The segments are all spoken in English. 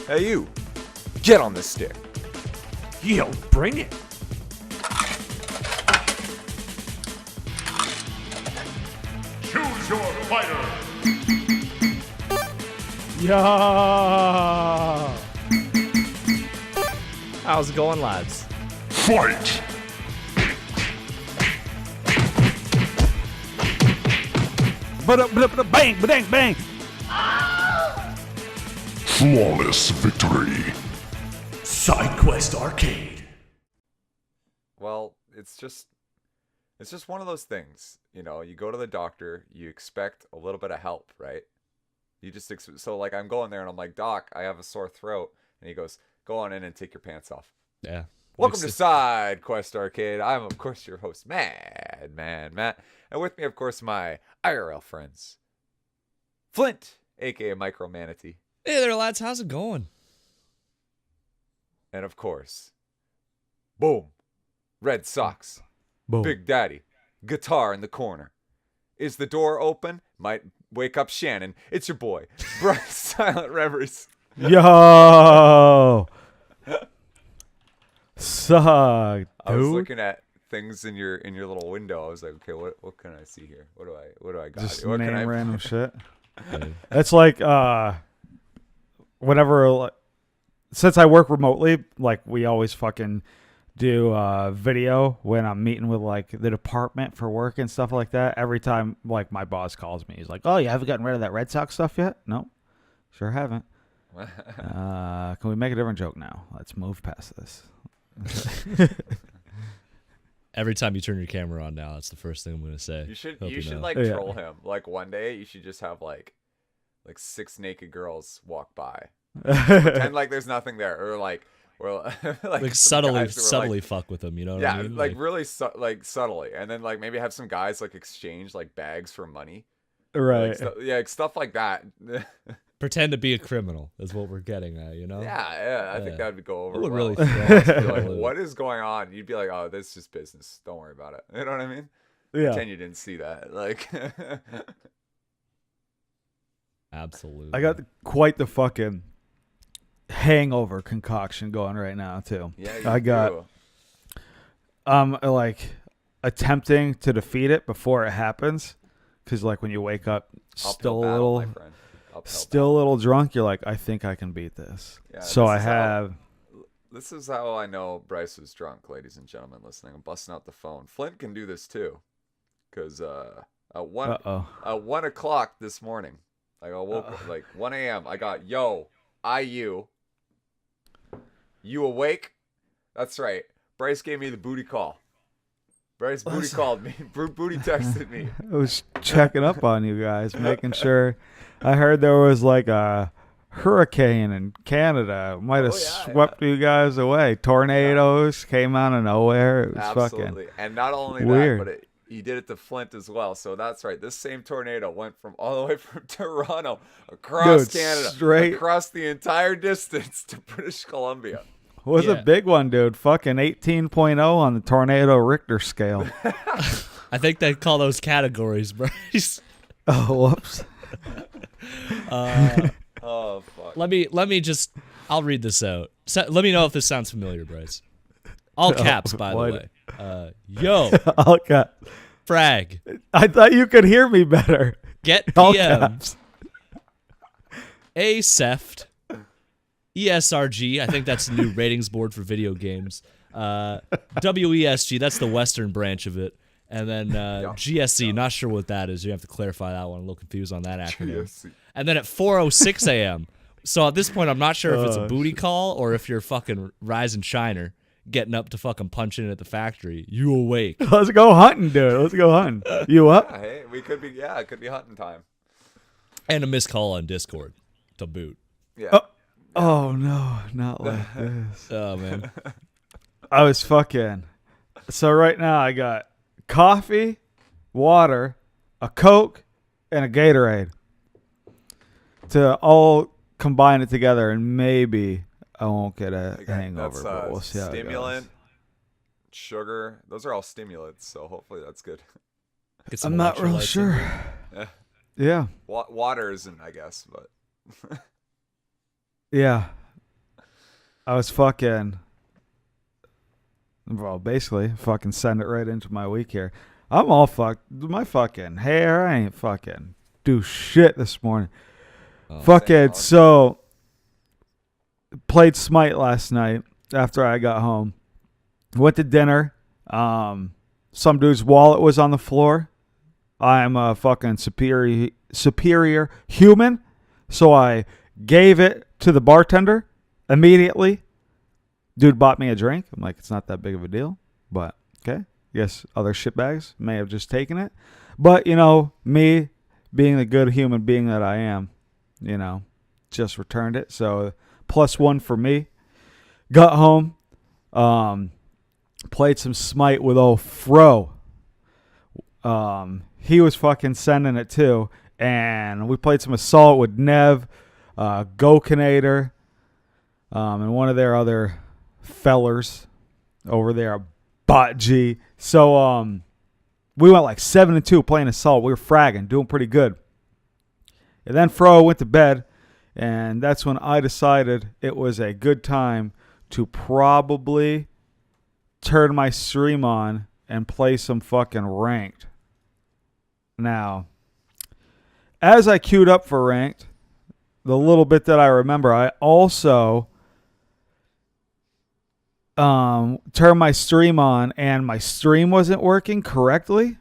Hey, you. Get on the stick. Yo, bring it. Choose your fighter. Yeah. How's it going, lads? Fight. Bang, bang, bang. Flawless victory. Side Quest Arcade. Well, it's just one of those things. You know, you go to the doctor, you expect a little bit of help, right? You just so like I'm going there and I'm like, Doc, I have a sore throat, and he goes, go on in and take your pants off. Yeah. Welcome to Side Quest Arcade. I'm, of course, your host, Madman Matt. And with me, of course, my IRL friends. Flint, a.k.a. Micro Manatee. Hey there, lads. How's it going? And, of course, boom, Red Sox. Boom. Big Daddy. Guitar in the corner. Is the door open? Might wake up Shannon. It's your boy, Bryce Silent Revers. Yo. Suck, dude. I was looking at things in your little window. I was like, okay, what can I see here? What do I got? Just What name can I random shit. It's like whenever, since I work remotely, like we always fucking do video when I'm meeting with like the department for work and stuff like that. Every time like my boss calls me, he's like, "Oh, you haven't gotten rid of that Red Sox stuff yet?" No, sure haven't. Can we make a different joke now? Let's move past this. Every time you turn your camera on now, that's the first thing I'm going to say. You should Hope know. like Yeah. troll him. Like one day you should just have like 6 naked girls walk by. Pretend like there's nothing there, or like Like some guys who are, subtly fuck with them, you know what yeah, I mean? like really like subtly, and then like maybe have some guys like exchange like bags for money. Right. Like stuff like that. Pretend to be a criminal is what we're getting at, you know? Yeah, I think that would go over. It would well. really You'd be like, throw what is going on? You'd be like, oh, this is just business. Don't worry about it. You know what I mean? Yeah. Pretend you didn't see that. Like, Absolutely. I got quite the fucking hangover concoction going right now too. yeah, I got like attempting to defeat it before it happens, because like when you wake up still a little drunk, you're like, I think I can beat this. Yeah, so this I is have This is how I know Bryce was drunk, ladies and gentlemen listening. I'm busting out the phone. Flint can do this too, because at 1 o'clock this morning, like I woke like 1 a.m. I got you awake? That's right. Bryce gave me the booty call. Bryce booty called me. Booty texted me. I was checking up on you guys, making sure. I heard there was like a hurricane in Canada. Might have swept you guys away. Tornadoes came out of nowhere. It was Absolutely. And not only weird. that, but he did it to Flint as well. So that's right. This same tornado went from all the way from Toronto across Canada, straight across the entire distance to British Columbia. was a big one, dude. Fucking 18.0 on the tornado Richter scale. I think they call those categories, Bryce. Oh, whoops. Oh fuck. Let me just, I'll read this out. Let me know if this sounds familiar, Bryce. All caps, by the way. Yo, Okay. frag, I thought you could hear me better. get All PM, caps. A SEFT, ESRG, I think that's the new ratings board for video games. WESG, that's the Western branch of it. And then GSC, not sure what that is. You have to clarify that one. I'm a little confused on that acronym. GSC. And then at 4:06 a.m. So at this point, I'm not sure if it's a booty call or if you're fucking Rise and Shiner getting up to fucking punch in at the factory. You awake. Let's go hunting, dude. Let's go hunting. You up? Yeah, hey, we could be. Yeah, it could be hunting time. And a missed call on Discord to boot. Yeah. Oh, no. Not like this. Oh, man. I was fucking. So right now I got coffee, water, a Coke, and a Gatorade to all combine it together, and maybe I won't get a hangover, but we'll see how stimulant, it goes. sugar. Those are all stimulants, so hopefully that's good. Get some I'm not real electrolytes in sure. there. Yeah. Water isn't, I guess, but Yeah. I was fucking, well, basically fucking send it right into my week here. I'm all fucked. My fucking hair, I ain't fucking do shit this morning. Oh, Fucking, so played Smite last night after I got home. Went to dinner. Some dude's wallet was on the floor. I'm a fucking superior human, so I gave it to the bartender immediately. Dude bought me a drink. I'm like, it's not that big of a deal, but okay. Yes, other shitbags may have just taken it, but you know, me being the good human being that I am, you know, just returned it. So +1 for me. Got home, played some Smite with old Fro. He was fucking sending it too, and we played some Assault with Nev, Gokinator, and one of their other fellers over there, Bot G. So we went like 7-2 playing Assault. We were fragging, doing pretty good. And then Fro went to bed, and that's when I decided it was a good time to probably turn my stream on and play some fucking ranked. Now, as I queued up for ranked, the little bit that I remember, I also turned my stream on and my stream wasn't working correctly.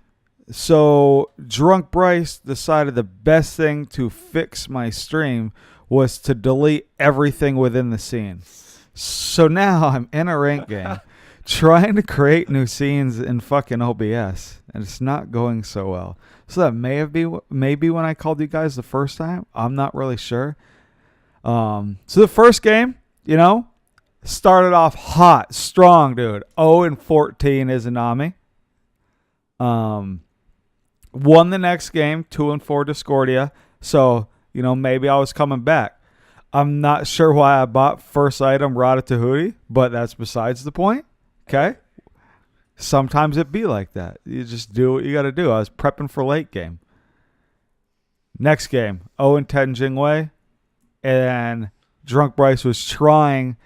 So Drunk Bryce decided the best thing to fix my stream was to delete everything within the scene. So now I'm in a rank game trying to create new scenes in fucking OBS, and it's not going so well. So that maybe when I called you guys the first time. I'm not really sure. So the first game, you know, started off hot, strong, dude. 0-14 Izanami. Won the next game, 2-4 Discordia. So, you know, maybe I was coming back. I'm not sure why I bought first item Ratatouille, but that's besides the point. Okay? Sometimes it be like that. You just do what you got to do. I was prepping for late game. Next game, 0-10 Jingwei. And Drunk Bryce was trying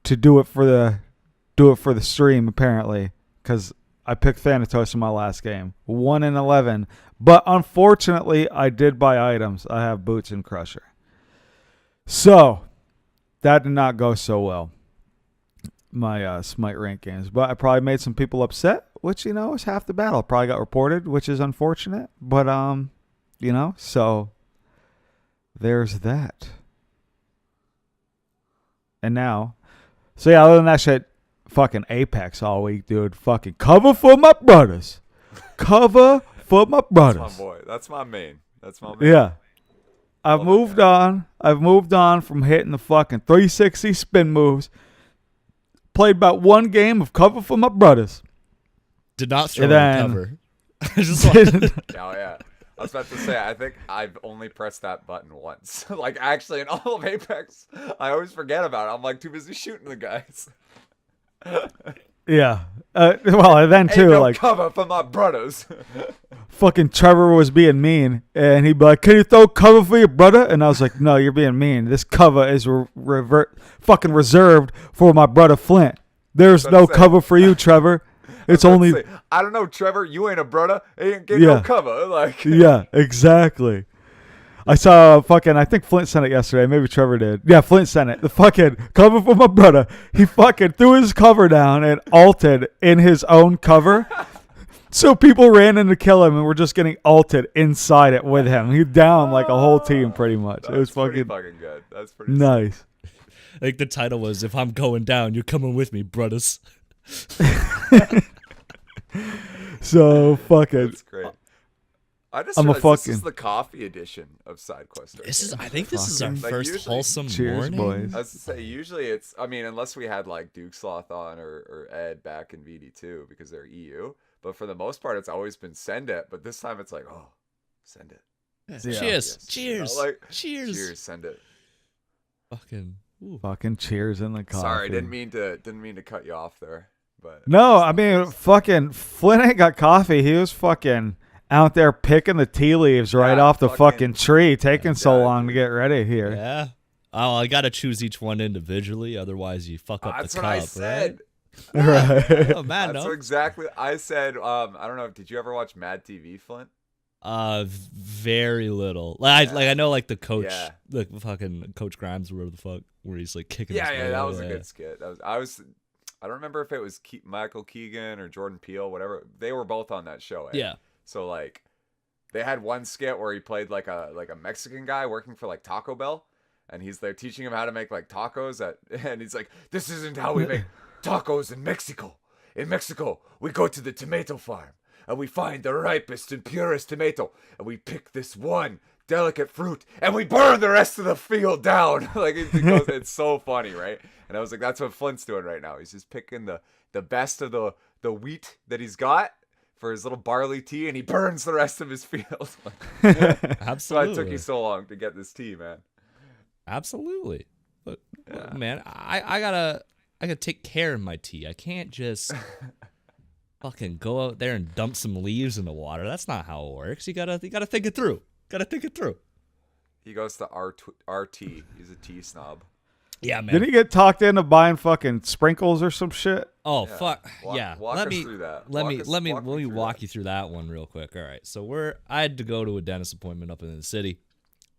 to do it for the stream, apparently, because I picked Thanatos in my last game. 1-11. But unfortunately, I did buy items. I have Boots and Crusher. So, that did not go so well. My Smite rank games. But I probably made some people upset, which, you know, is half the battle. Probably got reported, which is unfortunate. But, you know, so there's that. And now, so yeah, other than that shit, fucking Apex all week, dude. Fucking cover for my brothers. Cover for my brothers. That's my boy. That's my main. Yeah. I've moved on. I've moved on from hitting the fucking 360 spin moves. Played about one game of cover for my brothers. Did not throw a cover. Just Oh, yeah. I was about to say, I think I've only pressed that button once. Like, actually, in all of Apex, I always forget about it. I'm, like, too busy shooting the guys. Yeah. Well, and then, too, Ain't no like, cover for my brothers. fucking Trevor was being mean, and he'd be like, "Can you throw cover for your brother?" And I was like, "No, you're being mean. This cover is fucking reserved for my brother Flint. There's no cover for you, Trevor. It's only." Say, I don't know, Trevor. You ain't a brother. Ain't getting no cover. Like. Yeah, exactly. I saw I think Flint sent it yesterday. Maybe Trevor did. Yeah, Flint sent it. The fucking cover for my brother. He fucking threw his cover down and ulted in his own cover. So people ran in to kill him and were just getting ulted inside it with him. He downed like a whole team pretty much. It was fucking good. That's pretty nice. Like the title was, "If I'm going down, you're coming with me, brothers." So fucking. That's great. I just realized this is the coffee edition of SideQuest. I think this is our first usually, wholesome cheers, morning. boys. I was to say, usually it's, I mean, unless we had like Duke Sloth on or Ed back in VD2 because they're EU. But for the most part, it's always been send it. But this time it's like, oh, send it. Yeah. Yeah. Cheers. Yes. Cheers. You know, like, cheers. Cheers, send it. Fucking cheers in the coffee. Sorry, didn't mean to cut you off there. But no, I mean, fucking Flint ain't got coffee. He was fucking out there picking the tea leaves right off the fucking tree, taking so long to get ready here. Yeah. Oh, I gotta choose each one individually, otherwise you fuck up That's the what I cup, said. right? Right. Oh man, That's no. exactly I said. I don't know. Did you ever watch Mad TV, Flint? Very little. Like I know like the coach, Yeah. like fucking Coach Grimes or whatever the fuck, where he's like kicking. Yeah, his yeah, way that out. was a Yeah. good skit. I don't remember if it was Michael Keegan or Jordan Peele, whatever. They were both on that show. Yeah. So like, they had one skit where he played like a Mexican guy working for like Taco Bell, and he's there teaching him how to make like tacos and he's like, this isn't how we make tacos in Mexico. In Mexico, we go to the tomato farm and we find the ripest and purest tomato and we pick this one delicate fruit and we burn the rest of the field down. Like it's so funny, right? And I was like, that's what Flint's doing right now. He's just picking the best of the wheat that he's got for his little barley tea, and he burns the rest of his field. Absolutely. So it took you so long to get this tea, man. Absolutely. But man, I gotta take care of my tea. I can't just fucking go out there and dump some leaves in the water. That's not how it works. You gotta think it through. Gotta think it through. He goes to RT. He's a tea snob. Yeah, man. Didn't he get talked into buying fucking sprinkles or some shit? Oh Yeah. fuck Walk yeah! us through that. Let Walk me us- let me walk me let me through walk that. you through that one real quick. All right, so I had to go to a dentist appointment up in the city,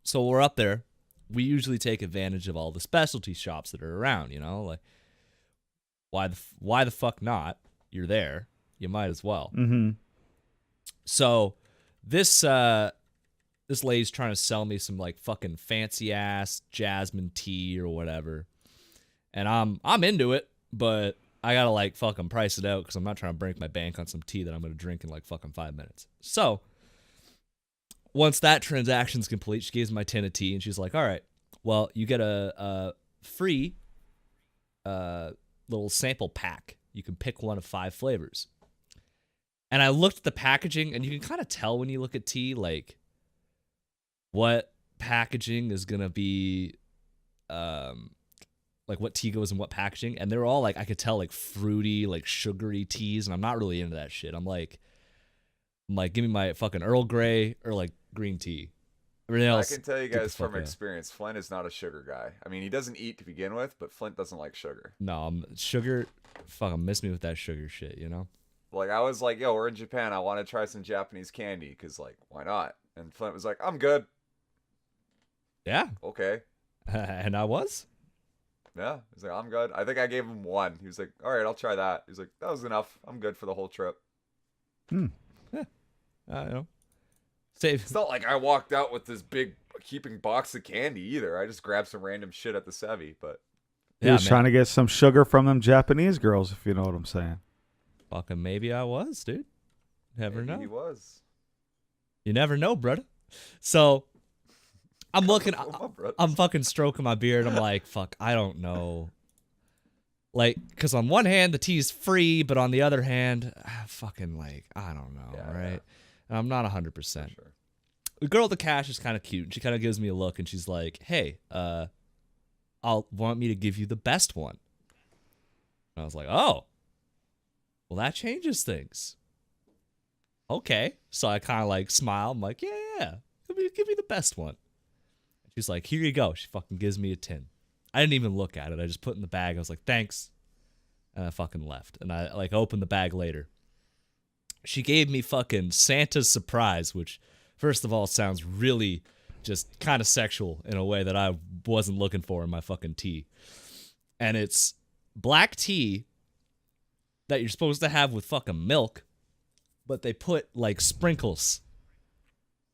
so we're up there. We usually take advantage of all the specialty shops that are around. You know, like why the fuck not? You're there, you might as well. Mm-hmm. So this lady's trying to sell me some like fucking fancy ass jasmine tea or whatever. And I'm into it, but I gotta like fucking price it out because I'm not trying to break my bank on some tea that I'm gonna drink in like fucking 5 minutes. So once that transaction's complete, she gives me my tin of tea and she's like, "All right, well, you get a free little sample pack. You can pick one of 5 flavors." And I looked at the packaging, and you can kind of tell when you look at tea, like what packaging is gonna be like what tea goes in what packaging, and they're all like I could tell like fruity, like sugary teas, and I'm not really into that shit. I'm like, give me my fucking Earl Grey or like green tea. Everything else, I can tell you get the guys fuck from out. experience, Flint is not a sugar guy. I mean, he doesn't eat to begin with, but Flint doesn't like sugar. No, sugar. Fucking miss me with that sugar shit, you know. Like, I was like, yo, we're in Japan. I want to try some Japanese candy because, like, why not? And Flint was like, I'm good. Yeah, Okay. and I was. Yeah. He's like, I'm good. I think I gave him one. He was like, all right, I'll try that. He's like, that was enough. I'm good for the whole trip. You know, save. It's not like I walked out with this big heaping box of candy either. I just grabbed some random shit at the Sevi, but He was trying to get some sugar from them Japanese girls, if you know what I'm saying. Fucking maybe I was, dude. Never maybe know. he was. You never know, brother. So I'm looking. Come on, brother. I'm fucking stroking my beard. I'm like, fuck, I don't know. Like, because on one hand, the tea's free, but on the other hand, fucking like, I don't know, Yeah, right? yeah. And I'm not 100%. Sure. The girl at the cash is kind of cute. And she kind of gives me a look, and she's like, hey, I'll want me to give you the best one. And I was like, oh, well, that changes things. Okay. So I kind of like smile. I'm like, yeah. Give me the best one. She's like, here you go. She fucking gives me a tin. I didn't even look at it. I just put it in the bag. I was like, thanks. And I fucking left. And I like opened the bag later. She gave me fucking Santa's surprise, which first of all sounds really just kind of sexual in a way that I wasn't looking for in my fucking tea. And it's black tea that you're supposed to have with fucking milk, but they put like sprinkles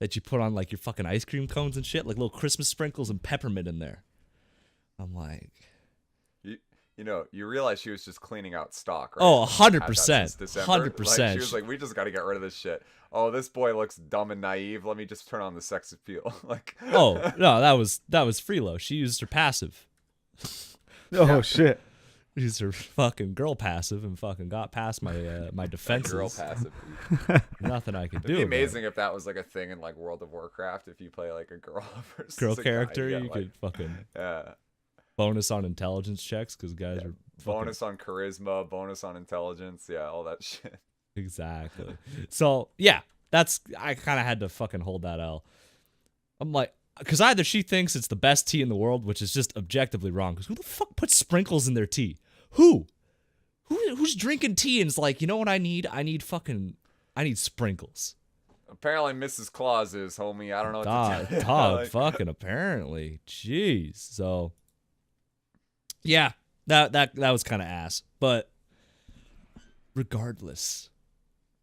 that you put on like your fucking ice cream cones and shit, like little Christmas sprinkles and peppermint in there. I'm like, You realize she was just cleaning out stock, right? oh, Had that 100%. since December. 100%. Like, she was like, we just got to get rid of this shit. Oh, this boy looks dumb and naive. Let me just turn on the sex appeal. Like, Oh, no, that was Freelo. She used her passive. Oh, shit. She used her fucking girl passive and fucking got past my my defenses. girl passive. Nothing I could It'd do. be about it. amazing if that was like a thing in like World of Warcraft. If you play like a girl versus Girl a guy, character, get, you like, could fucking yeah. bonus on intelligence checks because guys are fucking, Bonus on charisma, bonus on intelligence, yeah, all that shit. exactly. So yeah, I kind of had to fucking hold that L. I'm like, Because either she thinks it's the best tea in the world, which is just objectively wrong. Because who the fuck puts sprinkles in their tea? Who's drinking tea and is like, you know what I need? I need sprinkles. Apparently, Mrs. Claus is, homie. I don't know what to tell you. Dog, fucking apparently. Jeez. So, yeah, that was kind of ass. But regardless,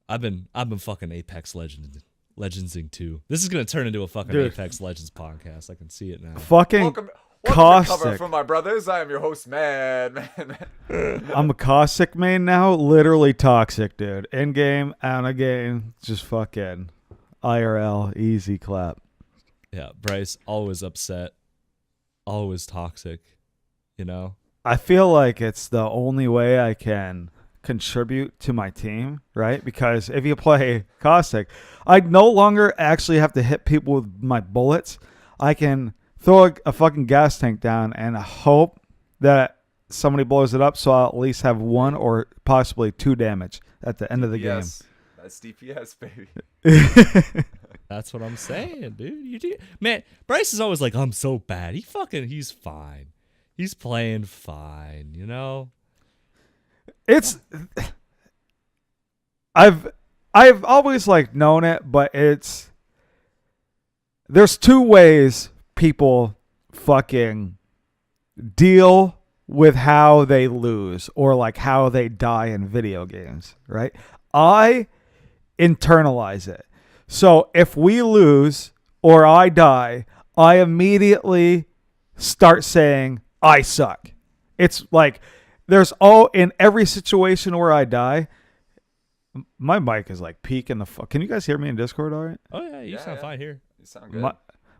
I've been fucking Apex Legendsing too. This is gonna turn into a fucking Apex Legends podcast. I can see it now. Fucking Welcome caustic. to Cover from my brothers. I am your host, man. I'm a caustic main now. Literally toxic, dude. In game, out of game, just fucking IRL, easy clap. Yeah, Bryce, always upset, always toxic. You know. I feel like it's the only way I can contribute to my team, right? Because if you play caustic, I no longer actually have to hit people with my bullets. I can throw a fucking gas tank down and hope that somebody blows it up, so I'll at least have 1 or possibly 2 damage at the end of the game. That's DPS, baby. That's what I'm saying, dude. Man, Bryce is always like, I'm so bad. He's fine. He's playing fine, you know? I've always like known it, but there's 2 ways people fucking deal with how they lose or like how they die in video games, right? I internalize it. So if we lose or I die, I immediately start saying I suck. It's like in every situation where I die, my mic is like peaking the fuck. Can you guys hear me in Discord all right? Oh, yeah, you sound fine here. You sound good.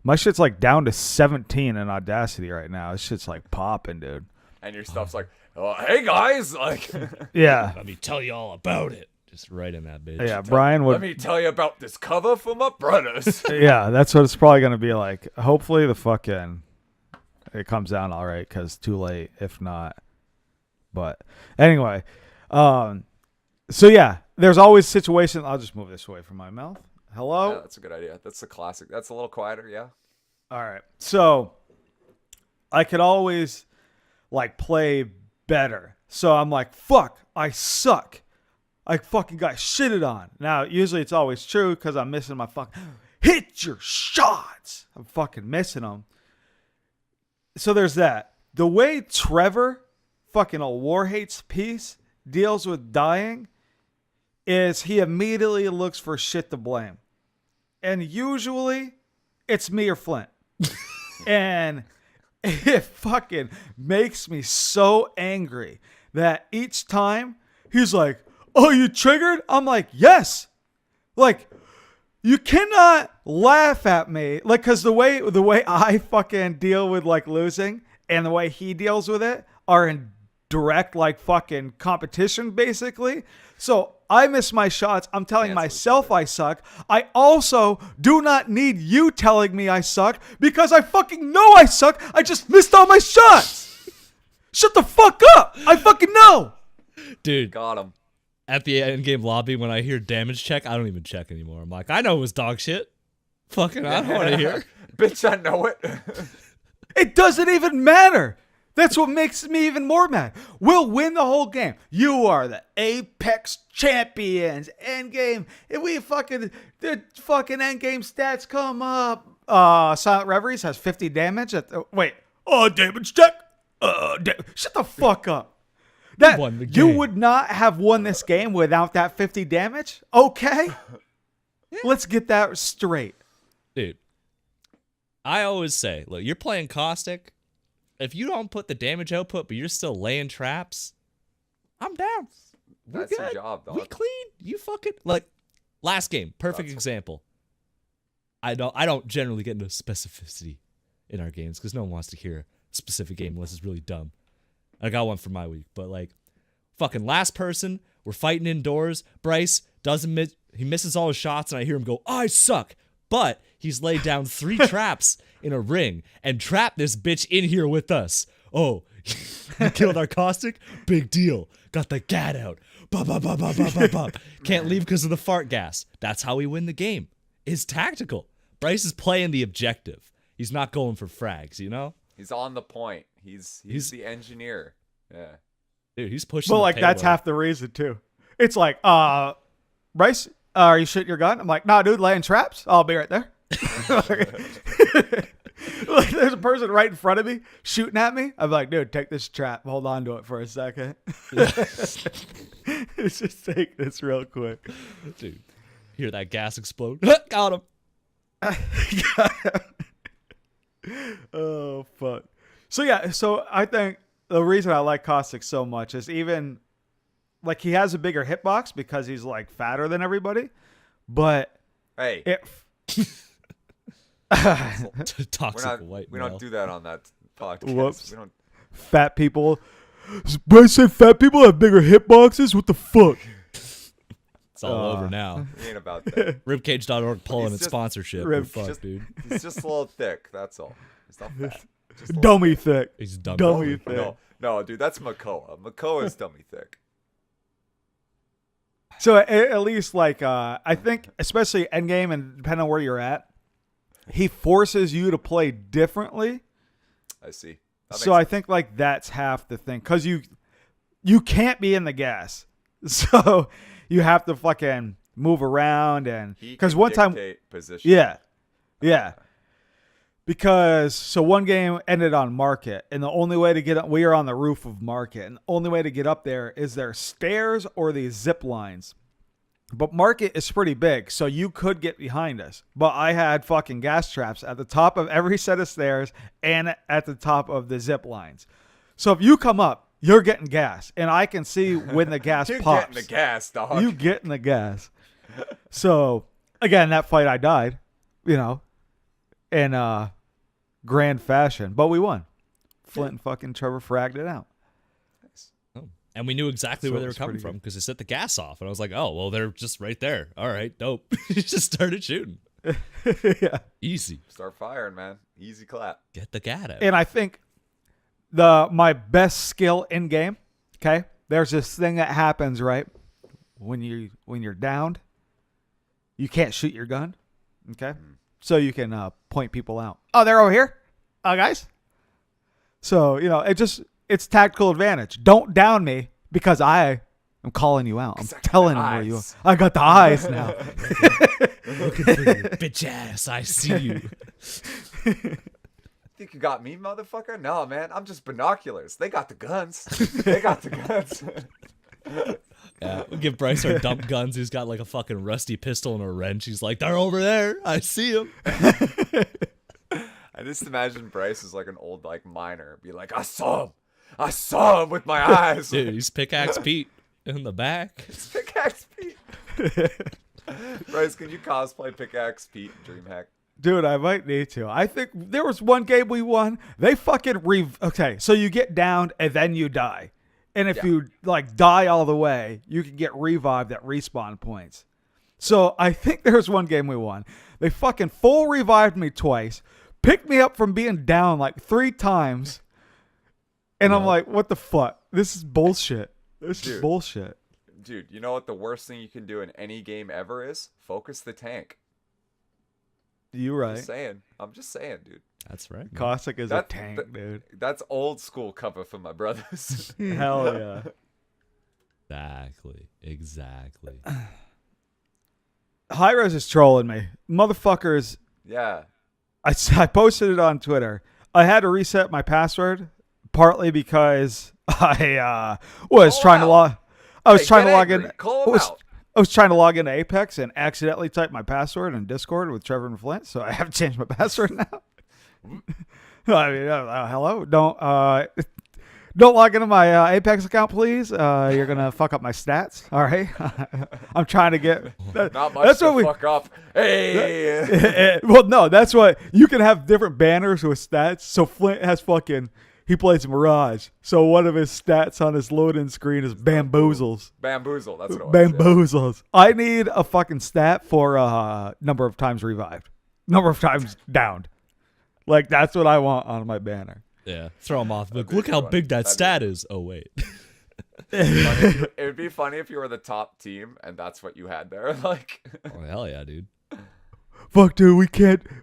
My shit's like down to 17 in Audacity right now. This shit's like popping, dude. And your stuff's like, oh, hey, guys. Like, yeah. Let me tell you all about it. Just right in that bitch. Yeah, Brian would. Let me tell you about this cover for my brothers. Yeah, that's what it's probably going to be like. Hopefully it comes down all right because too late if not. But anyway, so yeah, there's always situations. I'll just move this away from my mouth. Hello? Yeah, that's a good idea. That's a classic. That's a little quieter, yeah. All right. So I could always like play better. So I'm like, fuck, I suck. I fucking got shitted on. Now, usually it's always true because I'm missing my fucking hit your shots. I'm fucking missing them. So there's that. The way Trevor, fucking a War Hates piece, deals with dying is he immediately looks for shit to blame. And usually it's me or Flint. And it fucking makes me so angry that each time he's like, oh, you triggered? I'm like, yes. Like, you cannot laugh at me. Like, because the way I fucking deal with, like, losing and the way he deals with it are in direct, like, fucking competition, basically. So I miss my shots. I'm telling myself I suck. I also do not need you telling me I suck because I fucking know I suck. I just missed all my shots. Shut the fuck up. I fucking know. Dude. Got him. At the end game lobby, when I hear damage check, I don't even check anymore. I'm like, I know it was dog shit. Fucking, I don't want to hear. Bitch, I know it. It doesn't even matter. That's what makes me even more mad. We'll win the whole game. You are the Apex champions. Endgame. The fucking endgame stats come up. Silent Reveries has 50 damage. Damage check. Shut the fuck up. You would not have won this game without that 50 damage. Okay. Yeah. Let's get that straight. Dude, I always say, look, you're playing Caustic. If you don't put the damage output, but you're still laying traps, I'm down. That's your job, dog. We clean. You fucking like last game. Perfect example. I don't generally get into specificity in our games because no one wants to hear a specific game unless it's really dumb. I got one for my week, but like fucking last person, we're fighting indoors. Bryce he misses all his shots, and I hear him go, I suck. But he's laid down 3 traps in a ring and trapped this bitch in here with us. Oh, you killed our Caustic? Big deal. Got the gat out. Bop, bop, bop, bop, bop, bop, bop. Can't leave because of the fart gas. That's how we win the game. It's tactical. Bryce is playing the objective. He's not going for frags, you know? He's on the point. He's the engineer. Yeah. Dude, he's pushing Well, the like that's payload. half the reason too. It's like, Bryce, are you shooting your gun? I'm like, nah, dude, laying traps. I'll be right there. Like, there's a person right in front of me shooting at me. I'm like, dude, take this trap. Hold on to it for a second. Let's just take this real quick. Dude, hear that gas explode? Got him. Oh, fuck. So, yeah, so I think the reason I like Caustic so much is even, like, he has a bigger hitbox because he's, like, fatter than everybody. But Hey, Toxic white we male. don't do that on that podcast. Whoops. We don't. fat people. Bryce said fat people have bigger hitboxes? What the fuck? It's all over now. We ain't about that. Ribcage.org pulling He's its just- sponsorship. Rib- Fuck, just- dude. He's just a little thick. That's all. He's not fat. Just a little Dummy thick. He's dumb. Dummy thick. thick. No, dude, that's Makoa. Makoa's dummy thick. So at least, like, I think, especially endgame and depending on where you're at, he forces you to play differently. I see. So I think, like, that's half the thing. Because you can't be in the gas. So you have to fucking move around. And because one time, position. yeah. Because so one game ended on Market, and the only way to get up, we are on the roof of Market, and the only way to get up there is there stairs or these zip lines. But Market is pretty big, so you could get behind us. But I had fucking gas traps at the top of every set of stairs and at the top of the zip lines. So if you come up, you're getting gas, and I can see when the gas You're pops. getting the gas, dog. You getting the gas. So again, that fight I died, in grand fashion, but we won. Flint and fucking Trevor fragged it out. Oh. And we knew exactly So where it they were was coming pretty from because they set the gas off. And I was like, oh, well, they're just right there. All right, dope. Just started shooting. Yeah. Easy. Start firing, man. Easy clap. Get the gat out. And I think my best skill in game, okay, there's this thing that happens, right? When you're downed, you can't shoot your gun, okay? So you can point people out. Oh, they're over here? Guys? So, it's tactical advantage. Don't down me because I am calling you out. I'm telling them where you are. I got the eyes now. Looking for your bitch ass. I see you. Think you got me, motherfucker? No, man. I'm just binoculars. They got the guns. They got the guns. Yeah, we'll give Bryce our dump guns. He's got like a fucking rusty pistol and a wrench. He's like, they're over there. I see them. I just imagine Bryce is like an old miner. Be like, I saw him. I saw him with my eyes. Dude, he's Pickaxe Pete in the back. It's Pickaxe Pete. Bryce, can you cosplay Pickaxe Pete in DreamHack? Dude, I might need to. I think there was one game we won. They fucking okay, so you get downed and then you die. And if you die all the way, you can get revived at respawn points. So I think there was one game we won. They fucking full revived me twice, picked me up from being down like 3 times. And I'm like, what the fuck? This is bullshit. This is bullshit. Dude, you know what the worst thing you can do in any game ever is? Focus the tank. You right. I'm just saying, dude. That's right. Caustic is a tank, dude. That's old school cover for my brothers. Hell yeah. Exactly. Hi-Res is trolling me. Motherfuckers. Yeah. I posted it on Twitter. I had to reset my password, partly because I was trying to log. I was trying to log in. I was trying to log into Apex and accidentally typed my password in Discord with Trevor and Flint, so I have to change my password now. I mean, hello, don't log into my Apex account, please. You're gonna fuck up my stats. All right, I'm trying to get. Not much to fuck up. Hey. Well, no, that's what you can have different banners with stats. So Flint has he plays Mirage. So one of his stats on his loading screen is bamboozles. Bamboozle, that's what it was. Bamboozles. Yeah. I need a fucking stat for number of times revived, number of times downed. Like, that's what I want on my banner. Yeah, throw him off. Look how big that stat is. Oh, wait. It would be funny if you were the top team and that's what you had there. Oh, hell yeah, dude. fuck, dude,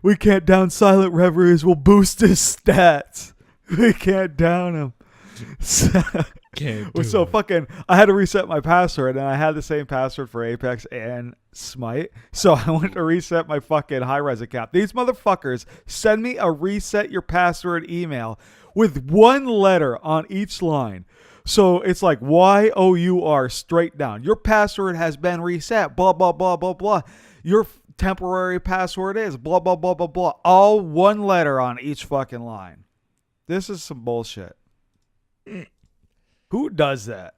we can't down silent reveries. We'll boost his stats. We can't down him. Can't do So it. fucking, I had to reset my password, and I had the same password for Apex and Smite. So I went to reset my fucking high-res account. These motherfuckers send me a reset your password email with one letter on each line. So it's like YOUR straight down. Your password has been reset. Blah, blah, blah, blah, blah. Your temporary password is blah, blah, blah, blah, blah. All one letter on each fucking line. This is some bullshit. Who does that?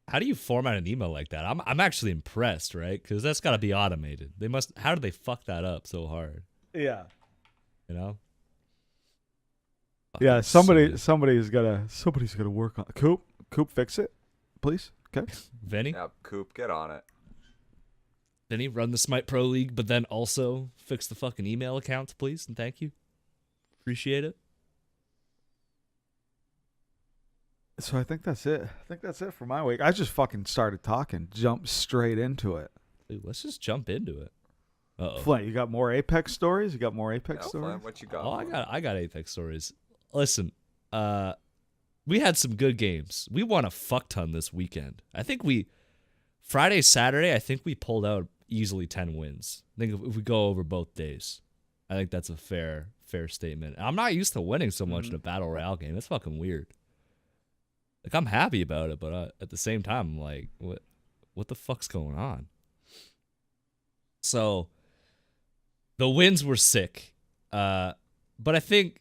How do you format an email like that? I'm actually impressed, right? Because that's got to be automated. They must. How do they fuck that up so hard? Yeah. You know? Yeah, Fucking somebody's gotta work on Coop, fix it, please. Okay. Vinny, Yeah, Coop, get on it. Vinny, run the Smite Pro League, but then also fix the fucking email accounts, please, and thank you. Appreciate it. So I think that's it. For my week. I just fucking started talking, jumped straight into it. Dude, let's just jump into it. Uh-oh. Flint, you got more Apex stories? Yeah, stories? Flynn, what you got? Oh, I got Apex stories. Listen, we had some good games. We won a fuck ton this weekend. I think Friday, Saturday, I think we pulled out easily 10 wins. I think if we go over both days, I think that's a fair statement. I'm not used to winning so much in a battle royale game. It's fucking weird. Like, I'm happy about it, but at the same time, I'm like, what the fuck's going on? So, the wins were sick. But I think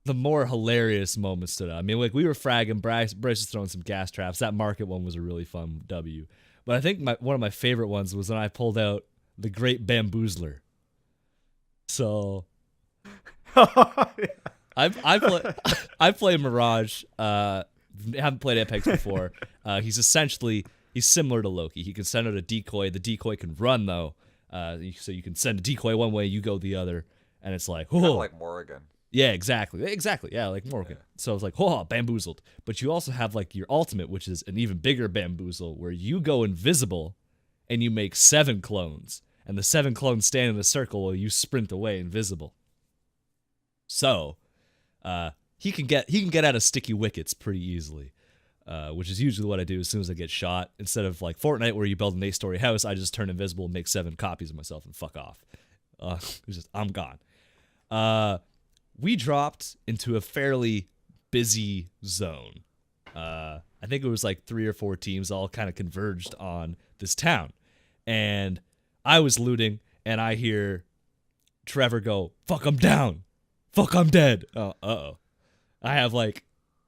the more hilarious moments stood out. I mean, like, we were fragging, Bryce was throwing some gas traps. That market one was a really fun W. But I think one of my favorite ones was when I pulled out the Great Bamboozler. So, I play Mirage. Haven't played Apex before. He's similar to Loki. He can send out a decoy. The decoy can run though, so you can send a decoy one way, you go the other, and it's like, Kind oh, of like Morrigan. yeah, exactly, yeah, like Morgan. Yeah. So it's like, oh, bamboozled. But you also have like your ultimate, which is an even bigger bamboozle, where you go invisible, and you make 7 clones, and the 7 clones stand in a circle while you sprint away invisible. So, he can get out of sticky wickets pretty easily, which is usually what I do as soon as I get shot. Instead of like Fortnite where you build an 8-story house, I just turn invisible and make 7 copies of myself and fuck off. I'm gone. We dropped into a fairly busy zone. I think it was like 3 or 4 teams all kind of converged on this town. And I was looting, and I hear Trevor go, "Fuck, I'm down. Fuck, I'm dead." Uh-oh. I have like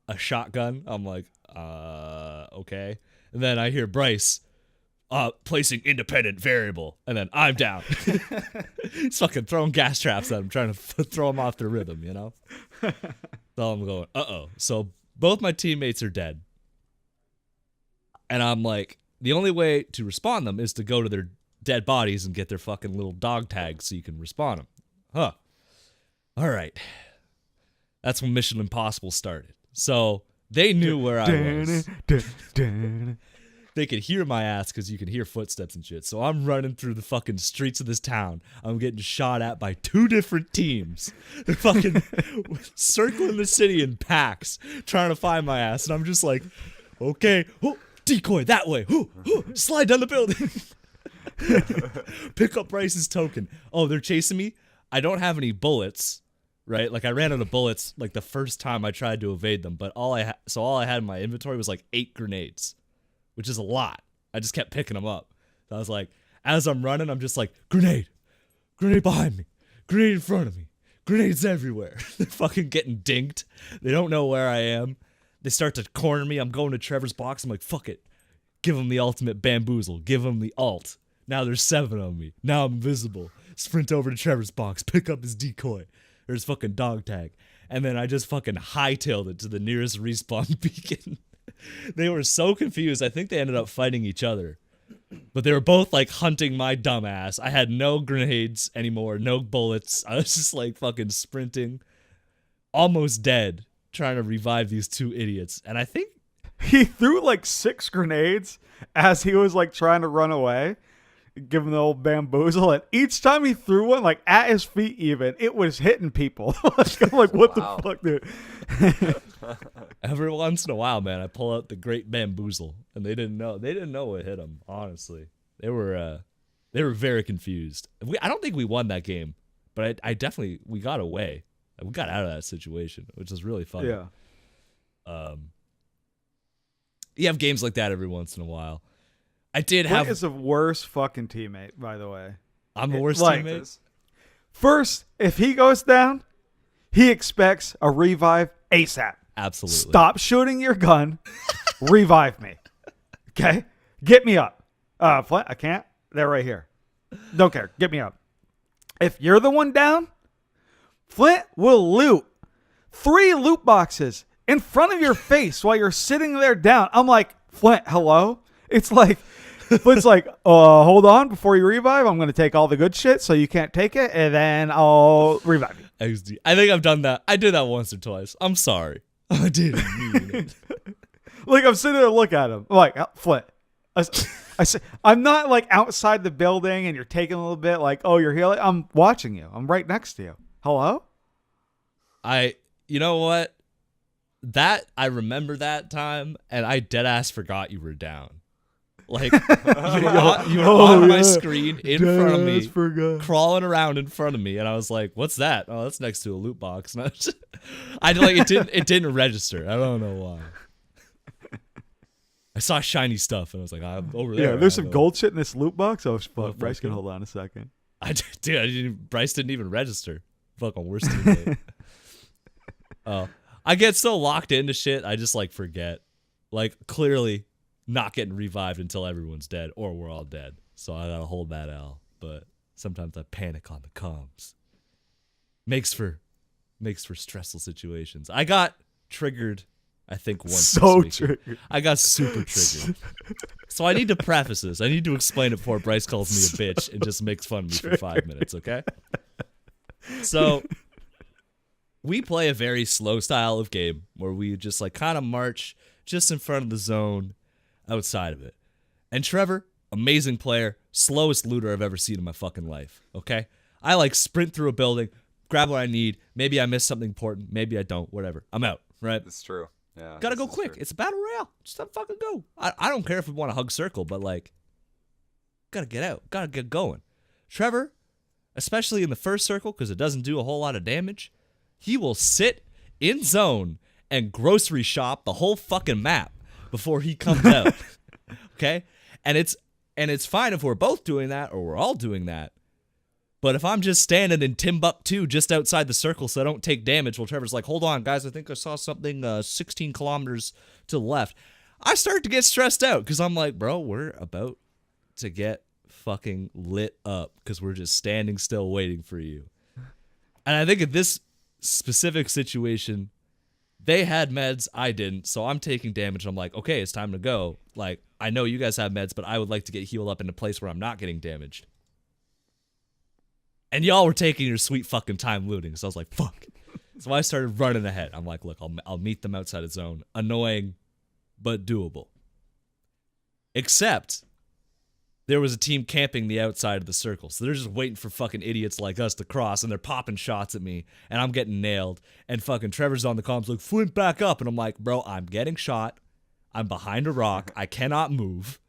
a shotgun. I'm like, okay. And then I hear Bryce placing independent variable, and then I'm down. He's fucking throwing gas traps at him, trying to throw him off their rhythm, you know? So I'm going, uh-oh. So both my teammates are dead. And I'm like, the only way to respawn them is to go to their dead bodies and get their fucking little dog tags so you can respawn them. Huh. All right. That's when Mission Impossible started. So they knew where I was. They could hear my ass because you can hear footsteps and shit. So I'm running through the fucking streets of this town. I'm getting shot at by 2 different teams. They're fucking circling the city in packs trying to find my ass. And I'm just like, okay, decoy that way. Slide down the building. Pick up Bryce's token. Oh, they're chasing me? I don't have any bullets. Right, like I ran out of bullets like the first time I tried to evade them, but all I had in my inventory was like 8 grenades, which is a lot. I just kept picking them up. So I was like, as I'm running, I'm just like, grenade behind me, grenade in front of me, grenades everywhere. They're fucking getting dinked. They don't know where I am. They start to corner me. I'm going to Trevor's box. I'm like, fuck it, give him the ultimate bamboozle, give him the ult. Now there's 7 of me. Now I'm invisible. Sprint over to Trevor's box, pick up his decoy. There's fucking dog tag. And then I just fucking hightailed it to the nearest respawn beacon. They were so confused. I think they ended up fighting each other. But they were both like hunting my dumb ass. I had no grenades anymore, no bullets. I was just like fucking sprinting, almost dead, trying to revive these 2 idiots. And I think he threw like 6 grenades as he was like trying to run away. give him the old bamboozle, and each time he threw one, like at his feet even, it was hitting people. I'm like, what Wow. the fuck, dude? Every once in a while, man, I pull out the great bamboozle, and they didn't know. They didn't know what hit them. Honestly, they were very confused. I don't think we won that game, but I definitely we got away. We got out of that situation, which is really fun. Yeah. You have games like that every once in a while. I did Flint have. is the worst fucking teammate, by the way. I'm the worst like- teammate. First, if he goes down, he expects a revive ASAP. Absolutely. Stop shooting your gun. Revive me. Okay? Get me up. Flint, I can't. They're right here. Don't care. Get me up. If you're the one down, Flint will loot 3 loot boxes in front of your face while you're sitting there down. I'm like, Flint, hello? It's like, Flint's like, hold on. Before you revive, I'm going to take all the good shit so you can't take it, and then I'll revive you. XD. I think I've done that. I did that once or twice. I'm sorry. I didn't mean it. Like, I'm sitting there and look at him. I'm like, Flint. I say, I'm not like outside the building and you're taking a little bit like, oh, you're healing. I'm watching you. I'm right next to you. Hello? You know what? I remember that time, and I dead ass forgot you were down. Like, you were on my screen in front of me, crawling around in front of me, and I was like, "What's that?" Oh, that's next to a loot box. And it didn't register. I don't know why. I saw shiny stuff, and I was like, "I'm over there." Yeah, there's some gold shit in this loot box. Oh, fuck. Bryce can hold on a second. Bryce didn't even register. Fucking worst teammate. Oh, I get so locked into shit, I just like forget. Like, clearly not getting revived until everyone's dead or we're all dead. So I gotta hold that L. But sometimes I panic on the comms. Makes for stressful situations. I got triggered, I think, once. So this weekend. triggered. I got super triggered. So I need to preface this. I need to explain it before Bryce calls me a bitch and just makes fun of me for 5 minutes, okay? So we play a very slow style of game where we just like kind of march just in front of the zone outside of it. And Trevor, amazing player, slowest looter I've ever seen in my fucking life, okay? I like sprint through a building, grab what I need. Maybe I missed something important. Maybe I don't. Whatever. I'm out, right? It's true. Yeah. Gotta this go is quick. true. It's a battle royale. Just have fucking go. I don't care if we want to hug circle, but like, gotta get out. Gotta get going. Trevor, especially in the first circle, because it doesn't do a whole lot of damage, he will sit in zone and grocery shop the whole fucking map before he comes out. Okay? And it's fine if we're both doing that or we're all doing that. But if I'm just standing in Timbuktu just outside the circle so I don't take damage while Trevor's like, hold on, guys, I think I saw something 16 kilometers to the left. I start to get stressed out because I'm like, bro, we're about to get fucking lit up because we're just standing still waiting for you. And I think in this specific situation, they had meds, I didn't, so I'm taking damage. I'm like, okay, it's time to go. Like, I know you guys have meds, but I would like to get healed up in a place where I'm not getting damaged. And y'all were taking your sweet fucking time looting, so I was like, fuck. So I started running ahead. I'm like, look, I'll meet them outside of zone. Annoying, but doable. Except there was a team camping the outside of the circle. So they're just waiting for fucking idiots like us to cross, and they're popping shots at me, and I'm getting nailed. And fucking Trevor's on the comms like, Flint, back up. And I'm like, bro, I'm getting shot. I'm behind a rock. I cannot move.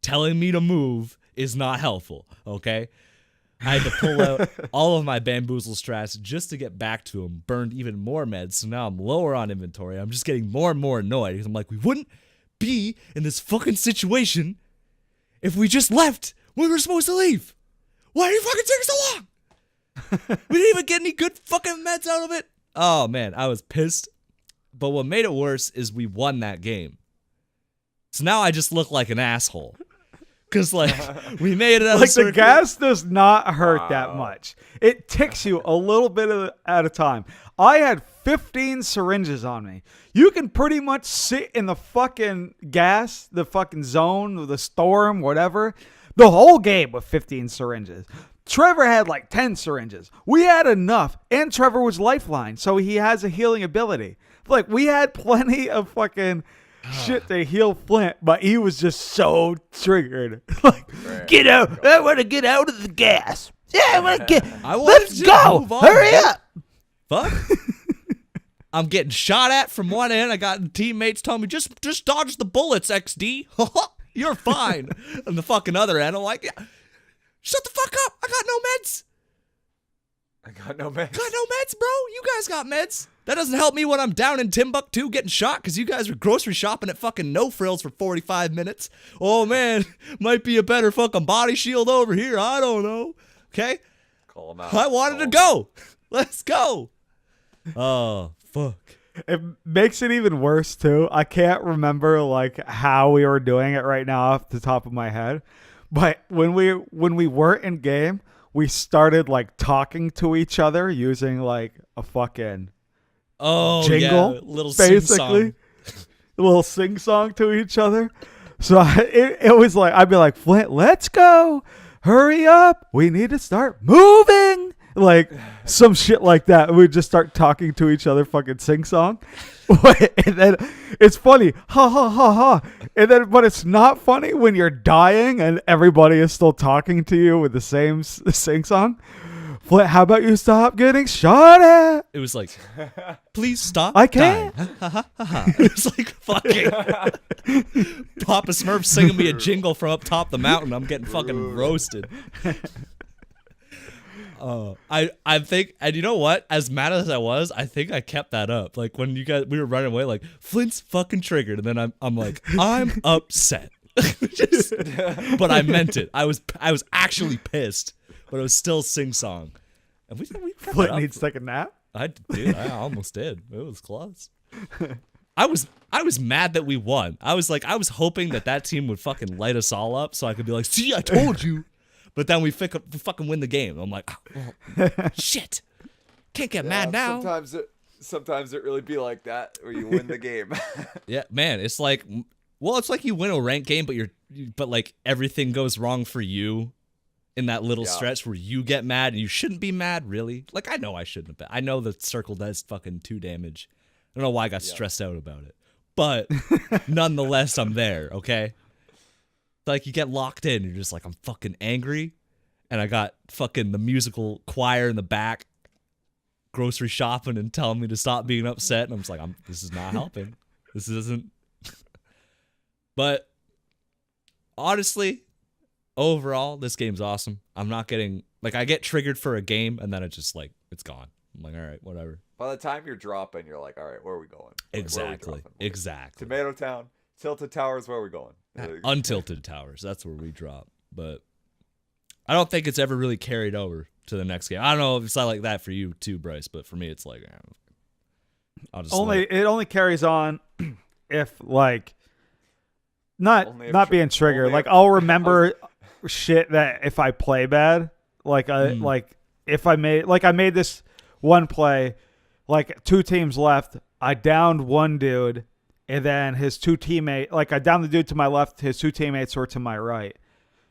Telling me to move is not helpful, okay? I had to pull out all of my bamboozle strats just to get back to him. Burned even more meds, so now I'm lower on inventory. I'm just getting more and more annoyed because I'm like, we wouldn't be in this fucking situation if we just left when we were supposed to leave. Why are you fucking taking so long? We didn't even get any good fucking meds out of it. Oh, man, I was pissed. But what made it worse is we won that game. So now I just look like an asshole. Because, like, we made it out Like, of the gas does not hurt that much. It ticks you a little bit at a time. I had 15 syringes on me. You can pretty much sit in the fucking gas, the fucking zone, the storm, whatever, the whole game with 15 syringes. Trevor had like 10 syringes. We had enough, and Trevor was lifeline, so he has a healing ability. Like, we had plenty of fucking shit to heal Flint, but he was just so triggered. Like, Right. get out! I want to get out of the gas. Yeah, I want to get. I wanted Let's to go! move on, Hurry dude. up! Fuck. I'm getting shot at from one end. I got teammates telling me, just dodge the bullets, XD. You're fine. And the fucking other end, I'm like, yeah, shut the fuck up. I got no meds. I got no meds. Got no meds, bro. You guys got meds. That doesn't help me when I'm down in Timbuktu getting shot because you guys are grocery shopping at fucking No Frills for 45 minutes. Oh, man. Might be a better fucking body shield over here. I don't know. Okay? Call him out. I wanted to go. Let's go. Oh, fuck. It makes it even worse too. I can't remember like how we were doing it right now off the top of my head, but when we weren't in game, we started like talking to each other using like a fucking jingle, yeah, little basically, sing-song. a little sing song to each other. So it was like I'd be like, Flint, let's go, hurry up, we need to start moving. Like some shit like that. We'd just start talking to each other, fucking sing song. And then it's funny, ha ha ha ha. And then, but it's not funny when you're dying and everybody is still talking to you with the same sing song. Flint, how about you stop getting shot at? It was like, please stop. I can't. dying. It was like fucking Papa Smurf singing me a jingle from up top the mountain. I'm getting fucking roasted. I think, and you know what? As mad as I was, I think I kept that up. Like when we were running away, like Flint's fucking triggered, and then I'm like, I'm upset. But I meant it. I was actually pissed, but it was still sing song. And we kept Flint it up. needs to take a nap. I almost did. It was close. I was mad that we won. I was hoping that team would fucking light us all up so I could be like, see, I told you. But then we fucking win the game. I'm like, oh, well, shit. Can't get mad now. Sometimes it really be like that where you win the game. Yeah, man. It's like, well, it's like you win a ranked game, but like everything goes wrong for you in that little stretch where you get mad and you shouldn't be mad, really. Like, I know I shouldn't have been. I know the circle does fucking 2 damage. I don't know why I got stressed out about it. But nonetheless, I'm there, okay? Like, you get locked in. You're just like, I'm fucking angry. And I got fucking the musical choir in the back grocery shopping and telling me to stop being upset. And I'm just like, this is not helping. This isn't. But honestly, overall, this game's awesome. I'm not getting, like, I get triggered for a game and then it's just like, it's gone. I'm like, all right, whatever. By the time you're dropping, you're like, all right, where are we going? Exactly. Exactly. Tomato Town, Tilted Towers, where are we going? Untilted Towers. That's where we drop. But I don't think it's ever really carried over to the next game. I don't know if it's not like that for you too, Bryce, but for me, it's like, I'll just It only carries on if like not being triggered. Like I'll remember shit that if I play bad, like like if I made this one play, like 2 teams left, I downed one dude. And then his 2 teammates, like I downed the dude to my left, his 2 teammates were to my right.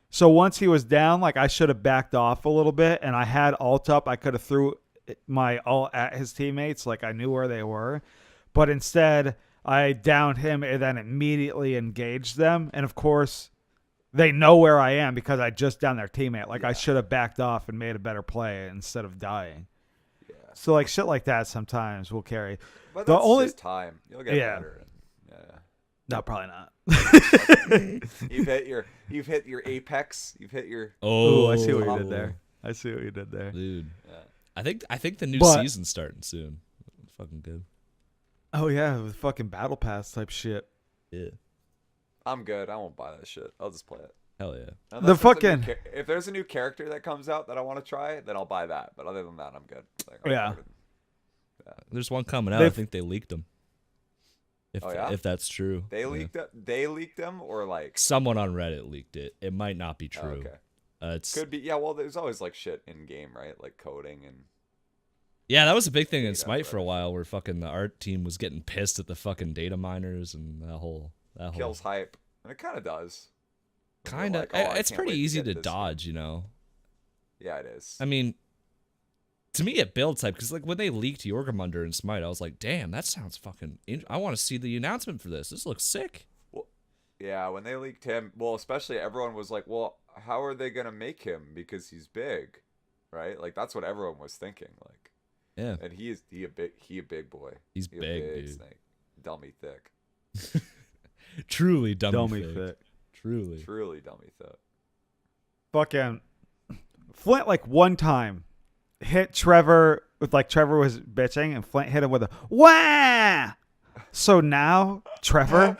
So once he was down, like I should have backed off a little bit and I had ult up. I could have threw my ult at his teammates. Like I knew where they were. But instead I downed him and then immediately engaged them. And of course they know where I am because I just downed their teammate. Like I should have backed off and made a better play instead of dying. Yeah. So like shit like that sometimes will carry. But that's just time. You'll get better. No, probably not. You've hit your apex. You've hit your. Oh, I see what you did there. Dude. Yeah. I think the new season's starting soon. It's fucking good. Oh yeah, with fucking battle pass type shit. Yeah. I'm good. I won't buy that shit. I'll just play it. Hell yeah. Unless if there's a new character that comes out that I want to try, then I'll buy that. But other than that, I'm good. Like, yeah. There's one coming out. I think they leaked them. If that's true. They leaked them or like someone on Reddit leaked it. It might not be true. Okay. Could be. Yeah, well, there's always like shit in game, right? Like coding and yeah, that was a big thing in Smite for a while where fucking the art team was getting pissed at the fucking data miners and that whole kills hype. And it kind of does. Kind of. Like, it's pretty easy to dodge, you know. Yeah, it is. I mean, to me it builds hype because like when they leaked Jormungandr and Smite, I was like, damn, that sounds fucking. I want to see the announcement for this. This looks sick. Well, yeah, when they leaked him, well, especially everyone was like, well, how are they gonna make him because he's big, right? Like that's what everyone was thinking. Like, Yeah, and he a big boy. he's He a big, dude. snake, dummy thick, Truly dummy, Dummy thick. fit. Truly. truly dummy thick. Fucking Flint, like, one time hit Trevor with, like, Trevor was bitching and Flint hit him with a wah. So now Trevor,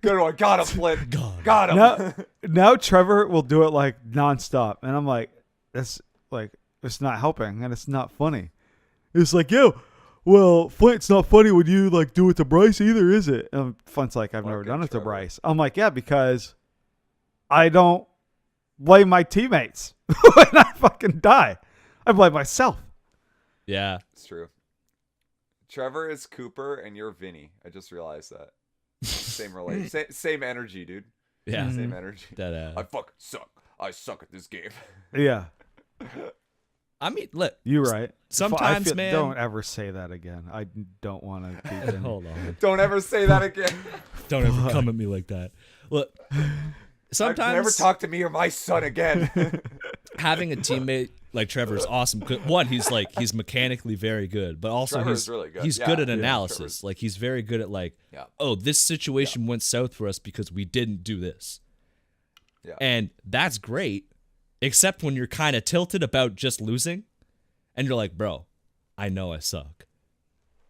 Good one, got him, Flint. God. Got him. now Trevor will do it like nonstop, and I'm like, that's like, it's not helping and it's not funny. It's like, yo, well, Flint, it's not funny when you like do it to Bryce either, is it? And Flint's like, I've never Fucking done it to Trevor. Bryce. I'm like, yeah, because I don't blame my teammates when I fucking die. I blame myself. Yeah. It's true. Trevor is Cooper and you're Vinny. I just realized that. Same same energy, dude. Yeah. Mhm. Same energy. That I fucking suck. I suck at this game. Yeah, I mean, look. you're right. Sometimes, man. Don't ever say that again. I don't want to be Vinny. Hold on. Don't ever say that again. Don't ever come at me like that. Look. Sometimes Never talk to me or my son again. having a teammate like Trevor is awesome. One, he's mechanically very good, but also Trevor he's is really good. he's Yeah. good at Yeah, analysis. Trevor's- Like he's very good at like, Yeah. oh, this situation went south for us because we didn't do this. Yeah. And that's great, except when you're kind of tilted about just losing and you're like, bro, I know I suck.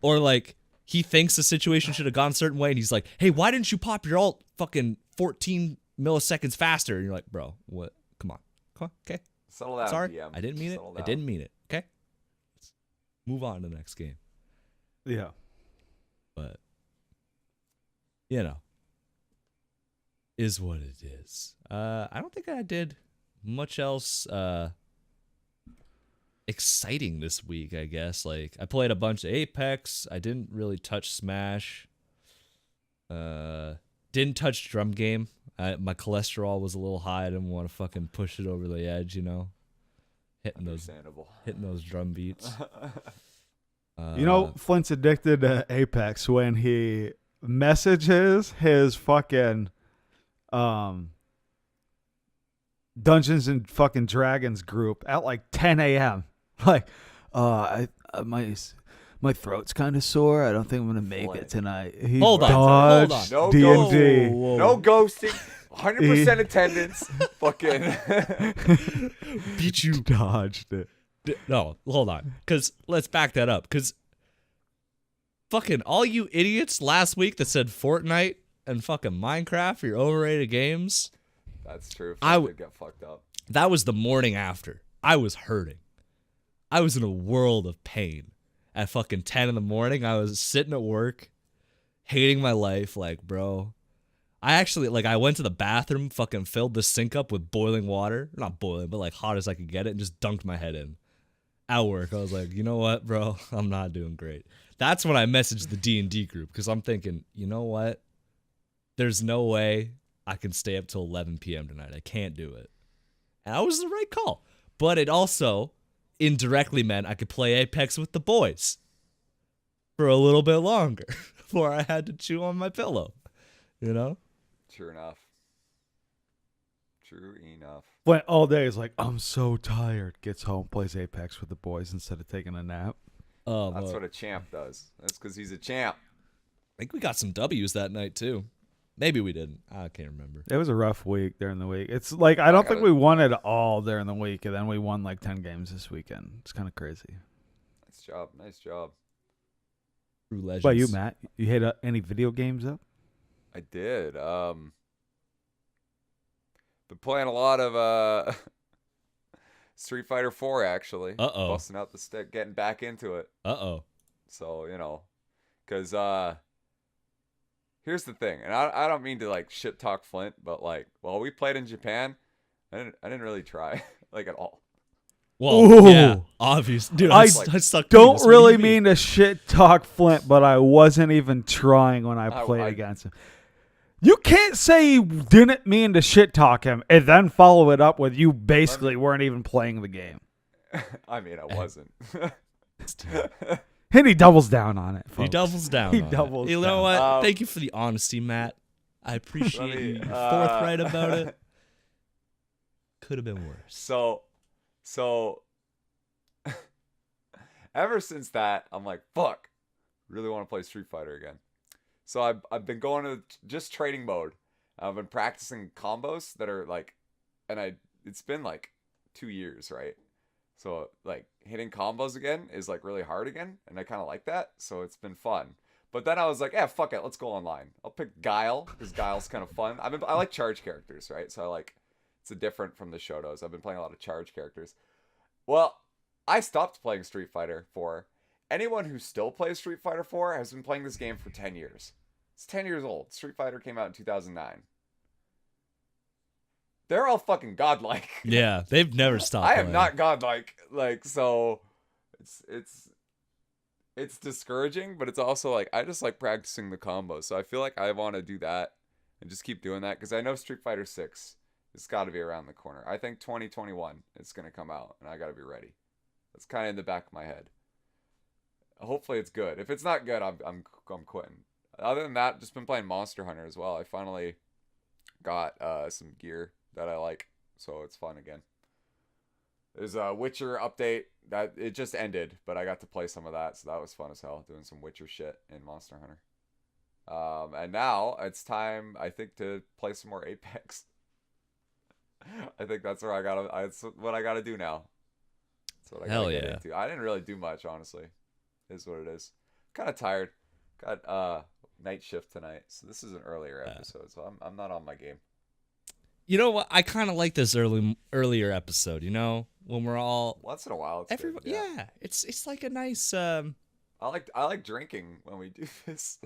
Or like he thinks the situation should have gone a certain way and he's like, hey, why didn't you pop your ult fucking 14 milliseconds faster? And you're like, bro, what? Come on. Okay. Settle down, Sorry. DM. I didn't mean it. Settle I down. didn't mean it. Okay. Let's move on to the next game. Yeah. But, you know, is what it is. I don't think I did much else exciting this week, I guess. Like, I played a bunch of Apex. I didn't really touch Smash. Didn't touch Drum Game. My cholesterol was a little high. I didn't want to fucking push it over the edge, you know? Hitting those drum beats. You know, Flint's addicted to Apex when he messages his fucking Dungeons and fucking Dragons group at like 10 a.m. Like, my throat's kind of sore. I don't think I'm gonna make it tonight. He Hold on. dodged No D&D. Whoa. No ghosting. 100% attendance. Fucking. beat you. Dodged it. No, hold on. Because let's back that up. Because fucking all you idiots last week that said Fortnite and fucking Minecraft are your overrated games, That's true. I Flint did get fucked up. that was the morning after. I was hurting. I was in a world of pain. At fucking 10 in the morning, I was sitting at work, hating my life. Like, bro, I went to the bathroom, fucking filled the sink up with boiling water. Not boiling, but like hot as I could get it, and just dunked my head in. At work, I was like, you know what, bro? I'm not doing great. That's when I messaged the D&D group because I'm thinking, you know what? There's no way I can stay up till 11 p.m. tonight. I can't do it. And that was the right call. But it also indirectly meant I could play Apex with the boys for a little bit longer before I had to chew on my pillow. You know? True enough. True enough. Went all day. He's like, I'm so tired. Gets home, plays Apex with the boys instead of taking a nap. Oh, That's well, what a champ does. That's because he's a champ. I think we got some W's that night too. Maybe we didn't. I can't remember. It was a rough week during the week. It's like I don't think we won it all during the week, and then we won like 10 games this weekend. It's kind of crazy. Nice job. Nice job. True legends. What about you, Matt? You hit any video games up? I did. Been playing a lot of Street Fighter 4 actually. Uh-oh. Busting out the stick, getting back into it. Uh-oh. So, you know, because here's the thing, and I don't mean to like shit talk Flint, but like while we played in Japan, I didn't really try like at all. Well, Ooh. yeah, obvious. Dude, I I suck. Don't penis. What do really you mean to shit talk Flint, but I wasn't even trying when I played I- against him. You can't say you didn't mean to shit talk him and then follow it up with you basically weren't even playing the game. I mean, I wasn't. And he doubles down on it. He Folks. doubles down. He on it. doubles You know down. what? Thank you for the honesty, Matt. I appreciate you. You're forthright about it. Could have been worse. So ever since that, I'm like, fuck, really want to play Street Fighter again. So I've been going to just training mode. I've been practicing combos that are like, and it's been like 2 years, right? So like hitting combos again is like really hard again, and I kind of like that. So it's been fun. But then I was like, yeah, fuck it, let's go online. I'll pick Guile because Guile's kind of fun. I like charge characters, right? So I like it's different from the Shotos. I've been playing a lot of charge characters. Well, I stopped playing Street Fighter 4. Anyone who still plays Street Fighter 4 has been playing this game for 10 years. It's 10 years old. Street Fighter came out in 2009. They're all fucking godlike. Yeah, they've never stopped. I am playing. not godlike. Like, so it's discouraging, but it's also like I just like practicing the combos. So I feel like I want to do that and just keep doing that because I know Street Fighter 6 has got to be around the corner. I think 2021 it's going to come out and I got to be ready. That's kind of in the back of my head. Hopefully it's good. If it's not good, I'm quitting. Other than that, just been playing Monster Hunter as well. I finally got some gear that I like, so it's fun again. There's a Witcher update that it just ended, but I got to play some of that, so that was fun as hell, doing some Witcher shit in Monster Hunter. And now it's time, I think, to play some more Apex. I think that's where that's what I gotta do now. That's what I gotta get into. I didn't really do much, honestly. Is what it is. Kind of tired. Got night shift tonight, so this is an earlier episode, so I'm not on my game. You know what? I kind of like this earlier episode. You know, when we're all Once in a while, it's everybody. good, Yeah, it's like a nice. I like drinking when we do this.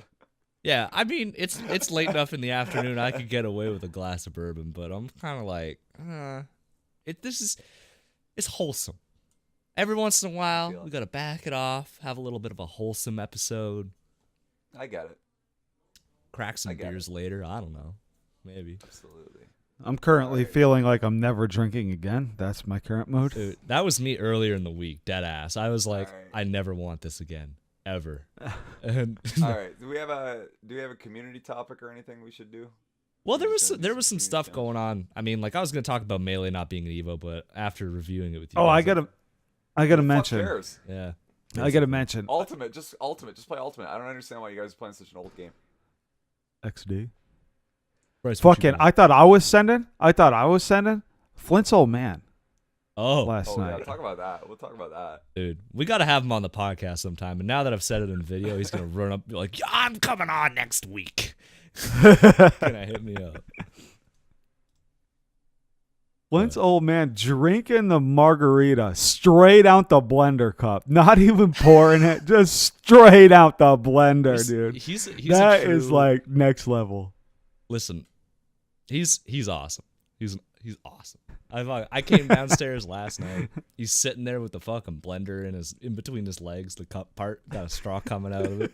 Yeah, I mean it's late enough in the afternoon. I could get away with a glass of bourbon, but I'm kind of like, it's wholesome. Every once in a while, we gotta back it off, have a little bit of a wholesome episode. I get it. Crack some beers later. I don't know, maybe. Absolutely. I'm currently feeling like I'm never drinking again. That's my current mood. Dude, that was me earlier in the week, dead ass. I was like, I never want this again, ever. And, all right, do we have a community topic or anything we should do? Well, there was some stuff going on. I mean, like I was gonna talk about Melee not being an Evo, but after reviewing it with you, I gotta mention. Yeah, I gotta mention. Ultimate. Just play Ultimate. I don't understand why you guys are playing such an old game. XD. Bryce, Fucking, I thought I was sending Flint's old man last night. Yeah, talk about that. We'll talk about that. Dude, we got to have him on the podcast sometime. And now that I've said it in video, he's going to run up and be like, yeah, I'm coming on next week. Gonna hit me up. Flint's old man drinking the margarita straight out the blender cup. Not even pouring it, just straight out the blender, dude. He's that is like next level. Listen, he's awesome. He's awesome. I came downstairs last night. He's sitting there with the fucking blender in between his legs, the cup part, got a straw coming out of it.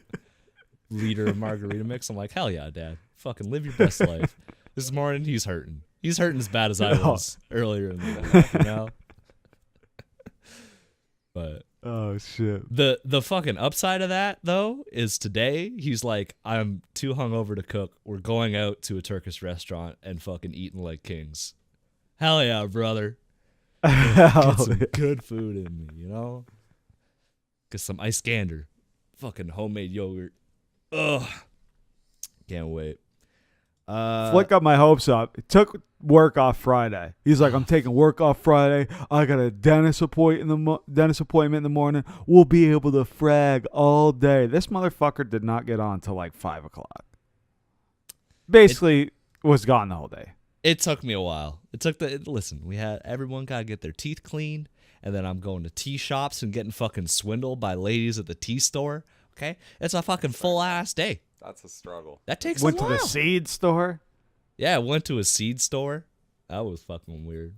Liter of margarita mix. I'm like, hell yeah, Dad. Fucking live your best life. This morning he's hurting. He's hurting as bad as I was earlier in the week, you know? But oh shit. The fucking upside of that though is today he's like, I'm too hungover to cook. We're going out to a Turkish restaurant and fucking eating like kings. Hell yeah, brother. Get some good food in me, you know? Get some ice gander. Fucking homemade yogurt. Ugh. Can't wait. Flick up my hopes up. It took work off Friday. He's like, I'm taking work off Friday. I got a dentist appointment in the morning. We'll be able to frag all day. This motherfucker did not get on till like 5 o'clock. Basically, was gone the whole day. It took me a while. Listen, everyone got to get their teeth cleaned, and then I'm going to tea shops and getting fucking swindled by ladies at the tea store. Okay? It's a fucking full ass day. That's a struggle. That takes a while. Went to the seed store? Yeah, went to a seed store. That was fucking weird.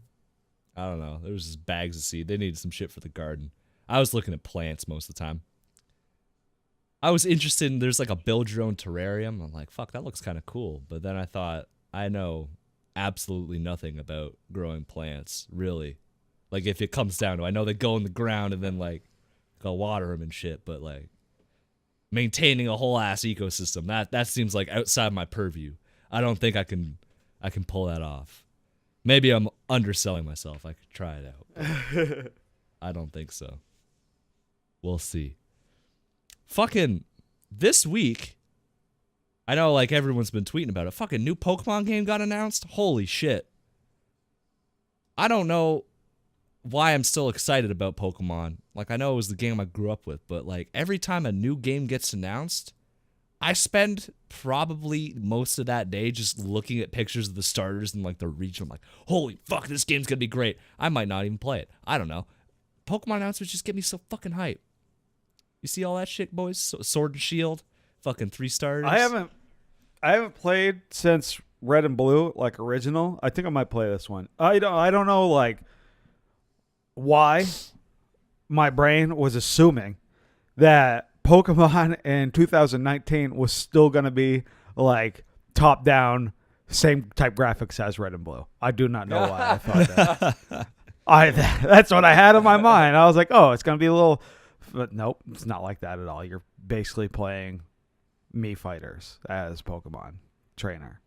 I don't know. There was just bags of seed. They needed some shit for the garden. I was looking at plants most of the time. I was interested in, there's like a build your own terrarium. I'm like, fuck, that looks kind of cool. But then I thought, I know absolutely nothing about growing plants, really. Like if it comes down to, I know they go in the ground and then like go water them and shit, but like maintaining a whole ass ecosystem, that seems like outside my purview. I don't think I can pull that off. Maybe I'm underselling myself. I could try it out. But I don't think so. We'll see. Fucking this week, I know like everyone's been tweeting about it. Fucking new Pokemon game got announced. Holy shit. I don't know why I'm still excited about Pokemon. Like I know it was the game I grew up with, but like every time a new game gets announced, I spend probably most of that day just looking at pictures of the starters and like the region. I'm like, holy fuck, this game's gonna be great. I might not even play it. I don't know. Pokemon announcements just get me so fucking hype. You see all that shit, boys? Sword and Shield, fucking 3 stars. I haven't played since Red and Blue, like original. I think I might play this one. I don't know like why my brain was assuming that Pokemon in 2019 was still going to be like top down, same type graphics as Red and Blue. I do not know why I thought that. That's what I had in my mind. I was like, oh, it's going to be a little, but nope, it's not like that at all. You're basically playing Mii fighters as Pokemon trainer.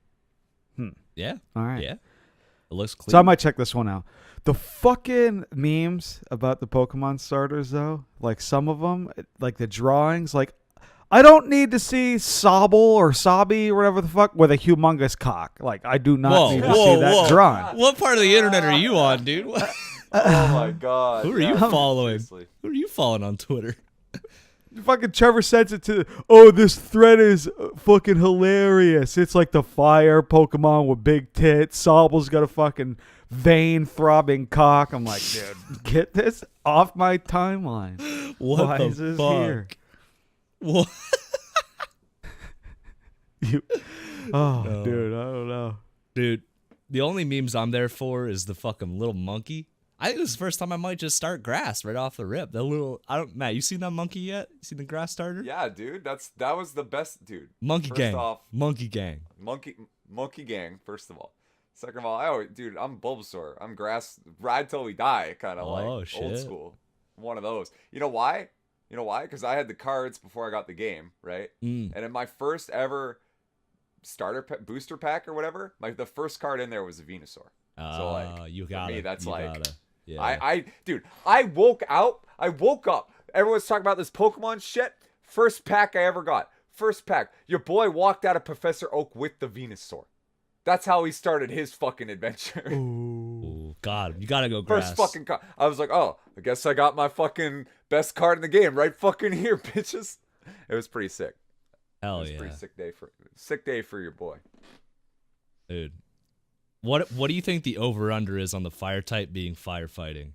Yeah. All right. Yeah. It looks clean. So I might check this one out. The fucking memes about the Pokemon starters, though, like some of them, like the drawings, like I don't need to see Sobble or Sobby or whatever the fuck with a humongous cock. Like I do not need to see that drawn. What part of the internet are you on, dude? Oh my god. Who are you following? Seriously. Who are you following on Twitter? Fucking Trevor sends it to, oh, this thread is fucking hilarious. It's like the fire Pokemon with big tits. Sobble's got a fucking vein throbbing cock. I'm like, dude, get this off my timeline. What Why the is this fuck? here? What? Dude, I don't know. Dude, the only memes I'm there for is the fucking little monkey. I think this is the first time I might just start grass right off the rip. Matt, you seen that monkey yet? You seen the grass starter? Yeah, dude. That was the best, dude. Monkey First gang. off, Monkey gang. monkey gang. First of all. Second of all, dude, I'm Bulbasaur. I'm grass. Ride till we die, kind of like old shit. school. I'm one of those. You know why? Because I had the cards before I got the game, right? And in my first ever booster pack or whatever, the first card in there was a Venusaur. So like, you got me, that's like. Gotta. Yeah. I woke up. Everyone's talking about this Pokemon shit. First pack I ever got. First pack. Your boy walked out of Professor Oak with the Venusaur. That's how he started his fucking adventure. Ooh, God, you gotta go grass. First fucking card. I was like, oh, I guess I got my fucking best card in the game right fucking here, bitches. It was pretty sick. Hell it was yeah. a pretty sick day for your boy. Dude. What do you think the over-under is on the fire type being firefighting?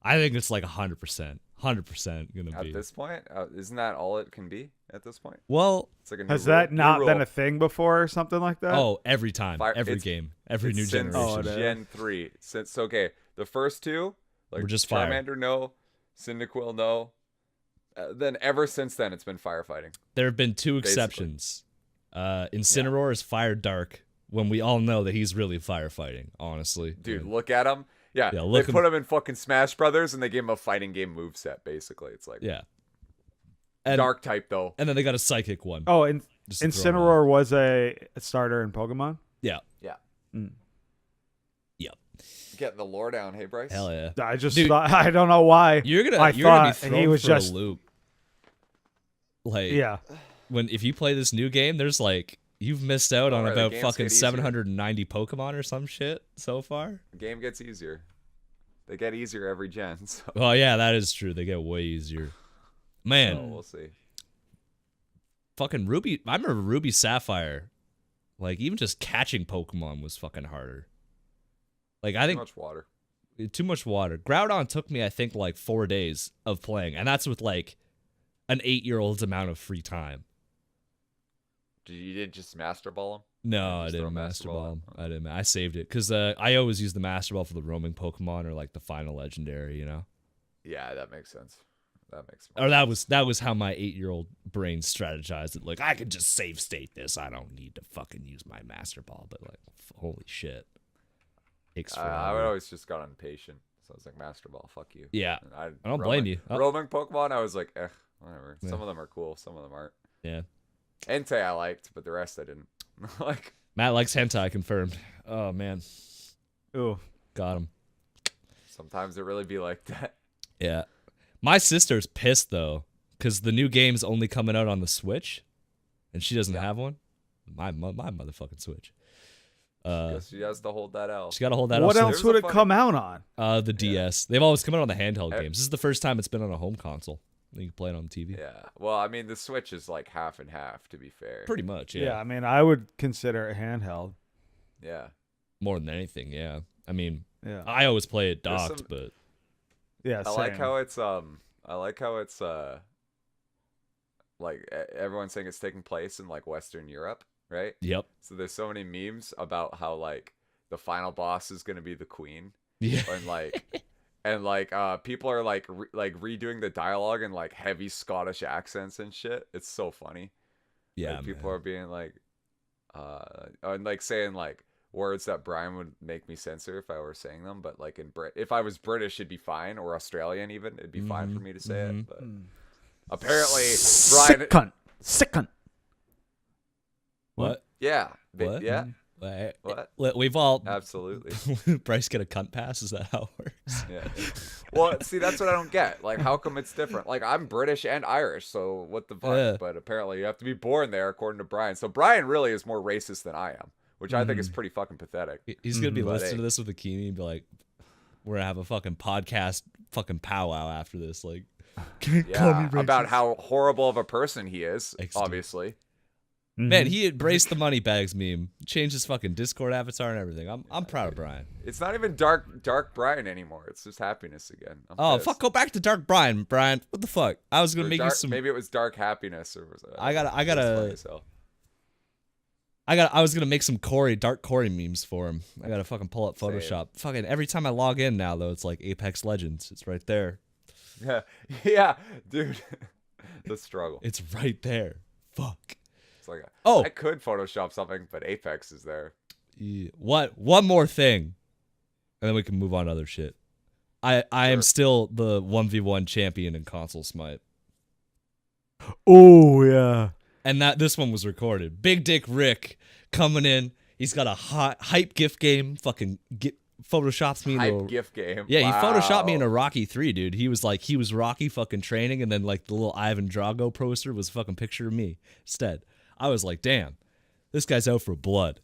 I think it's like 100%. 100% going to be. At this point? Isn't that all it can be at this point? Well, it's like a has that not been a thing before or something like that? Oh, every time. Every game. Every new generation. Gen 3. Since, okay, the first two, like we're just Charmander, no. Cyndaquil, no. Then ever since then, it's been firefighting. There have been 2 exceptions. Incineroar is fire dark, when we all know that he's really firefighting, honestly. Dude, look at him. Yeah, they put him in fucking Smash Brothers, and they gave him a fighting game moveset, basically. It's like, yeah. And, dark type, though. And then they got a psychic one. Oh, and Incineroar was a starter in Pokemon? Yeah. Yeah. Yep. Getting the lore down, hey, Bryce? Hell yeah. I just thought, I don't know why. You're gonna be thrown he was for just a loop. Like, yeah. If you play this new game, there's like, you've missed out on about fucking 790 Pokemon or some shit so far. The game gets easier. They get easier every gen. So. Oh, yeah, that is true. They get way easier. Man. Oh, we'll see. Fucking Ruby. I remember Ruby Sapphire. Like, even just catching Pokemon was fucking harder. Like, I think. Too much water. Too much water. Groudon took me, I think, like 4 days of playing. And that's with like an 8-year-old's amount of free time. You did just Master Ball him? No, I didn't Master Ball him. I didn't. I saved it because I always use the Master Ball for the roaming Pokemon or like the final legendary, you know. Yeah, that makes sense. Or that was how my 8-year-old brain strategized it. Like, I could just save state this. I don't need to fucking use my Master Ball. But like, holy shit, takes forever. I would always just got impatient. So I was like, Master Ball, fuck you. Yeah. And I don't blame you. Oh. Roaming Pokemon, I was like, whatever. Yeah. Some of them are cool, some of them aren't. Yeah. Entei I liked, but the rest I didn't. Like, Matt likes hentai, confirmed. Oh, man. Ooh. Got him. sometimes it really be like that. Yeah. My sister's pissed, though, because the new game's only coming out on the Switch, and she doesn't have one. My motherfucking Switch. Because she has to hold that L. She's got to hold that What up. else would it come out on? The DS. They've always come out on the handheld games. This is the first time it's been on a home console. You can play it on TV. Yeah. Well, I mean, the Switch is like half and half, to be fair. Pretty much, Yeah, yeah. I mean, I would consider it handheld. Yeah. More than anything, yeah. I mean, Yeah. I always play it There's docked, but Yeah, I like same. how it's like everyone's saying it's taking place in like Western Europe, right? yep. So there's so many memes about how like the final boss is gonna be the queen, Yeah. and like people are like redoing the dialogue in like heavy Scottish accents and shit. It's so funny. Yeah. Like, people are being like and like saying like words that Brian would make me censor if I were saying them, but like if I was British it'd be fine, or Australian even, it'd be fine for me to say it. But apparently Brian, Sick cunt. Sick cunt. What? yeah, What? yeah, What? We've all absolutely. Bryce get a cunt pass? Is that how it works? Yeah. Well, see, that's what I don't get. Like, how come it's different? Like, I'm British and Irish, so what the fuck? Yeah. But apparently, you have to be born there, according to Brian. So Brian really is more racist than I am, which I think is pretty fucking pathetic. He's gonna be But listening hey. to this with Akini and be like, "We're gonna have a fucking podcast, fucking powwow after this." Like, Yeah, about how horrible of a person he is, Thanks, dude. obviously. man, he embraced the money bags meme, changed his fucking Discord avatar and everything. I'm proud of Brian. It's not even dark Brian anymore. It's just happiness again. I'm Oh pissed. fuck, go back to Dark Brian. What the fuck? I was gonna Or make you some. Maybe it was dark happiness, or was it? I gotta- It's funny as hell. I was gonna make some Dark Corey memes for him. I gotta fucking pull up Photoshop. Fucking every time I log in now though, it's like Apex Legends. It's right there. Yeah, yeah, dude. The struggle. It's right there. Fuck. It's like Oh. I could Photoshop something, but Apex is there. Yeah. What? One more thing, and then we can move on to other shit. I am Sure. still the 1v1 champion in console smite, Oh, yeah. and this one was recorded. Big Dick Rick coming in. He's got a hype gift game. Fucking photoshops me into Hype gift game. Yeah, he photoshopped me Wow. into Rocky 3, dude. He was Rocky fucking training, and then like the little Ivan Drago poster was a fucking picture of me instead. I was like, damn, this guy's out for blood.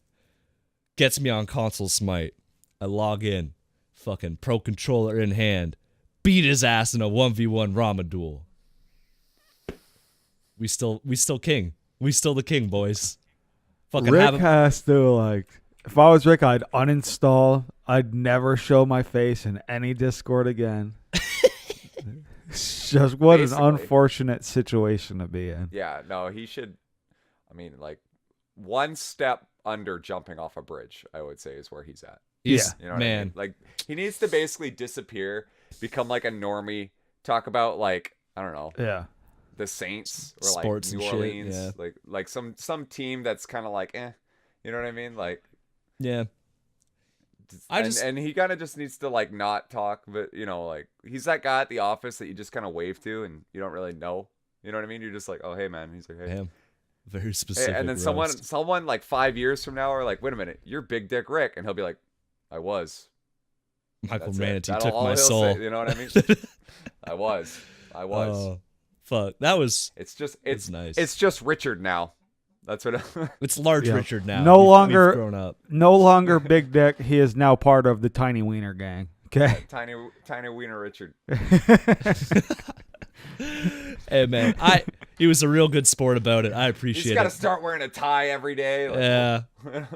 Gets me on console smite. I log in, fucking pro controller in hand, beat his ass in a 1v1 Rama duel. We still king. We still the king, boys. Fucking Rick have him. has to, like, if I was Rick, I'd uninstall. I'd never show my face in any Discord again. It's just what Basically. an unfortunate situation to be in. Yeah, no, he should. I mean, like, one step under jumping off a bridge, I would say, is where he's at. He's, You know what man. I mean? Like, he needs to basically disappear, become like a normie, talk about like, I don't know, Yeah. the Saints or like Sports New and shit, Orleans, yeah. like some team that's kind of like, you know what I mean? Like, Yeah. and he kind of just needs to like not talk, but you know, like he's that guy at the office that you just kind of wave to and you don't really know. You know what I mean? You're just like, oh hey man. He's like, hey. Damn. Very Hey, specific. and then roast. someone like 5 years from now are like, wait a minute, you're Big Dick Rick, and he'll be like, I was. Michael That's it. Manatee That's took all my he'll soul. say, you know what I mean? I was. Oh, fuck. That was. It's nice. It's just Richard now. That's what. It's large Yeah. Richard now. No We've longer- grown up. No longer Big Dick. He is now part of the Tiny Wiener Gang. Okay. tiny wiener Richard. Hey man, he was a real good sport about it. I He's appreciate got to it. start wearing a tie every day. Like, Yeah,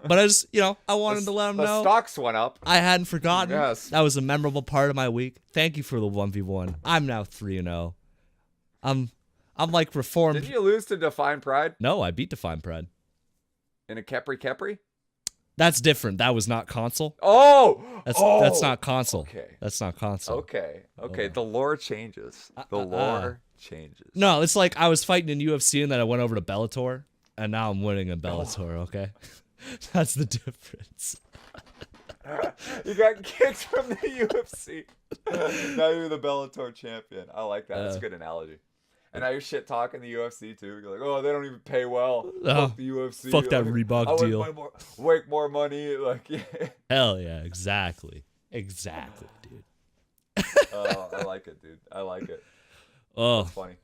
but I just I wanted to let him the know stocks went up. I hadn't forgotten. Yes. That was a memorable part of my week. Thank you for the 1v1. I'm now 3-0. I'm like reformed. Didn't you lose to Define Pride No, I beat Define Pride. in a Kepri? That's different. That was not console. Oh, That's not console. Okay. That's not console. Okay. The lore changes. The uh. lore changes. No, it's like I was fighting in UFC and then I went over to Bellator, and now I'm winning in Bellator. Okay, that's the difference. You got kicked from the UFC. Now you're the Bellator champion. I like that. That's a good analogy. And now you're shit talking the UFC too. You're like, oh, they don't even pay well. Fuck the UFC. Fuck that like, Reebok deal. Make more money. Like, yeah. Hell yeah, exactly, dude. I like it, dude. I like it. Oh, That's funny.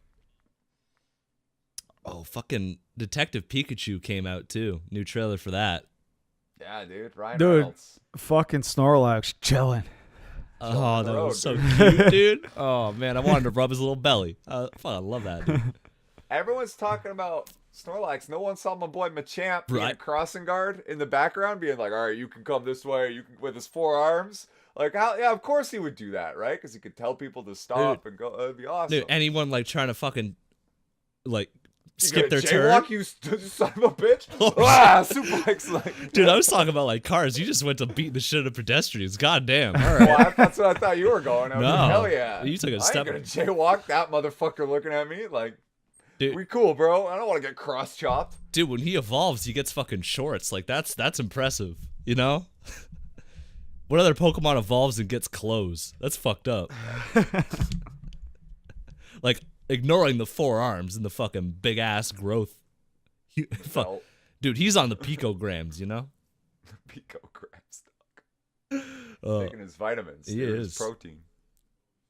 oh, fucking Detective Pikachu came out too. New trailer for that. Yeah, dude. Ryan Dude. Reynolds. Fucking Snorlax chilling. Oh, that road, was so dude. cute, dude. Oh man, I wanted to rub his little belly. I love that, dude. Everyone's talking about Snorlax. No one saw my boy Machamp being a Right. crossing guard in the background, being like, all right, you can come this way. You can with his 4 arms. Like, how? Yeah, of course he would do that, right? Because he could tell people to stop and go. It'd be awesome. Dude, anyone like trying to fucking like You skip their gonna turn. jaywalk, you son of a bitch. Ah, suplex like. Dude, I was talking about like cars. You just went to beating the shit out of pedestrians. God damn. All right. Well, that's what I thought you were going. I was No. like, hell yeah. You took a I step- ain't gonna jaywalk that motherfucker looking at me like. Dude, We cool, bro. I don't want to get cross chopped. dude, when he evolves, he gets fucking shorts. Like that's impressive. You know? What other Pokemon evolves and gets clothes? That's fucked up. Like ignoring the 4 arms and the fucking big ass growth. Fuck. Well, Dude, he's on the picograms, you know? picograms, dog. Uh, Taking his vitamins. he his is. protein.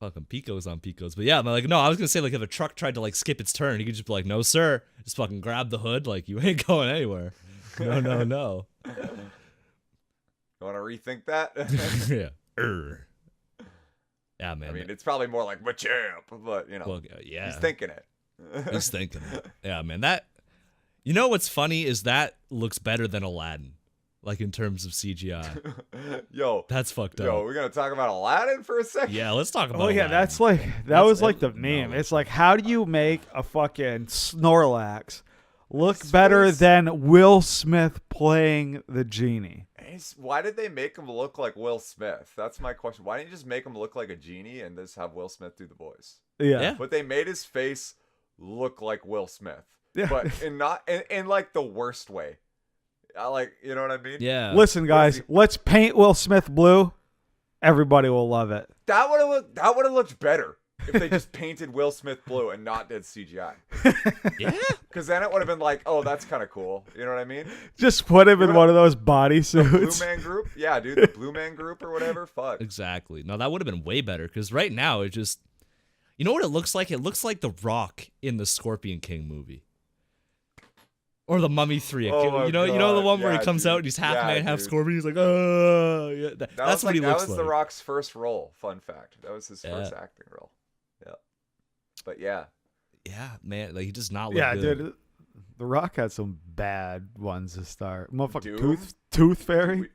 fucking picos on picos. But yeah, like no, I was gonna say like if a truck tried to like skip its turn, he could just be like, no sir, just fucking grab the hood, like you ain't going anywhere. No. You want to rethink that? Yeah. Yeah, man. I mean, it's probably more like Machamp, but you know, well, yeah. he's thinking it. He's thinking it. Yeah, man. That. You know what's funny is that looks better than Aladdin, like in terms of CGI. Yo, That's fucked yo, up. we're gonna talk about Aladdin for a second. Yeah, let's talk about. Oh yeah, Aladdin. that's like that was like the meme. It's like, how do you make a fucking Snorlax look His better face. than Will Smith playing the genie? Why did they make him look like Will Smith? That's my question. Why didn't you just make him look like a genie and just have Will Smith do the voice? Yeah. But they made his face look like Will Smith, Yeah. but in like the worst way. I like, you know what I mean? Yeah. Listen, guys, he- let's paint Will Smith blue. Everybody will love it. That would have looked better if they just painted Will Smith blue and not did CGI. Yeah. Because then it would have been like, oh, that's kind of cool. You know what I mean? Just put him in know- one of those Blue bodysuits. Man Group? Yeah, dude, the Blue Man Group or whatever. Fuck. Exactly. No, that would have been way better because right now it just. You know what it looks like? It looks like The Rock in the Scorpion King movie. Or the Mummy 3. Oh my you know the God. one where he Yeah, comes dude. out and he's half Yeah, man, half dude. scorpion. He's like, oh, yeah. That's Was what he looks That was like. The Rock's first role. Fun fact. That was his first Yeah. acting role. Yeah. But yeah. Yeah, man. Like he does not look Yeah, good. dude. The Rock had some bad ones to start. Motherfucking Doom? Tooth Fairy.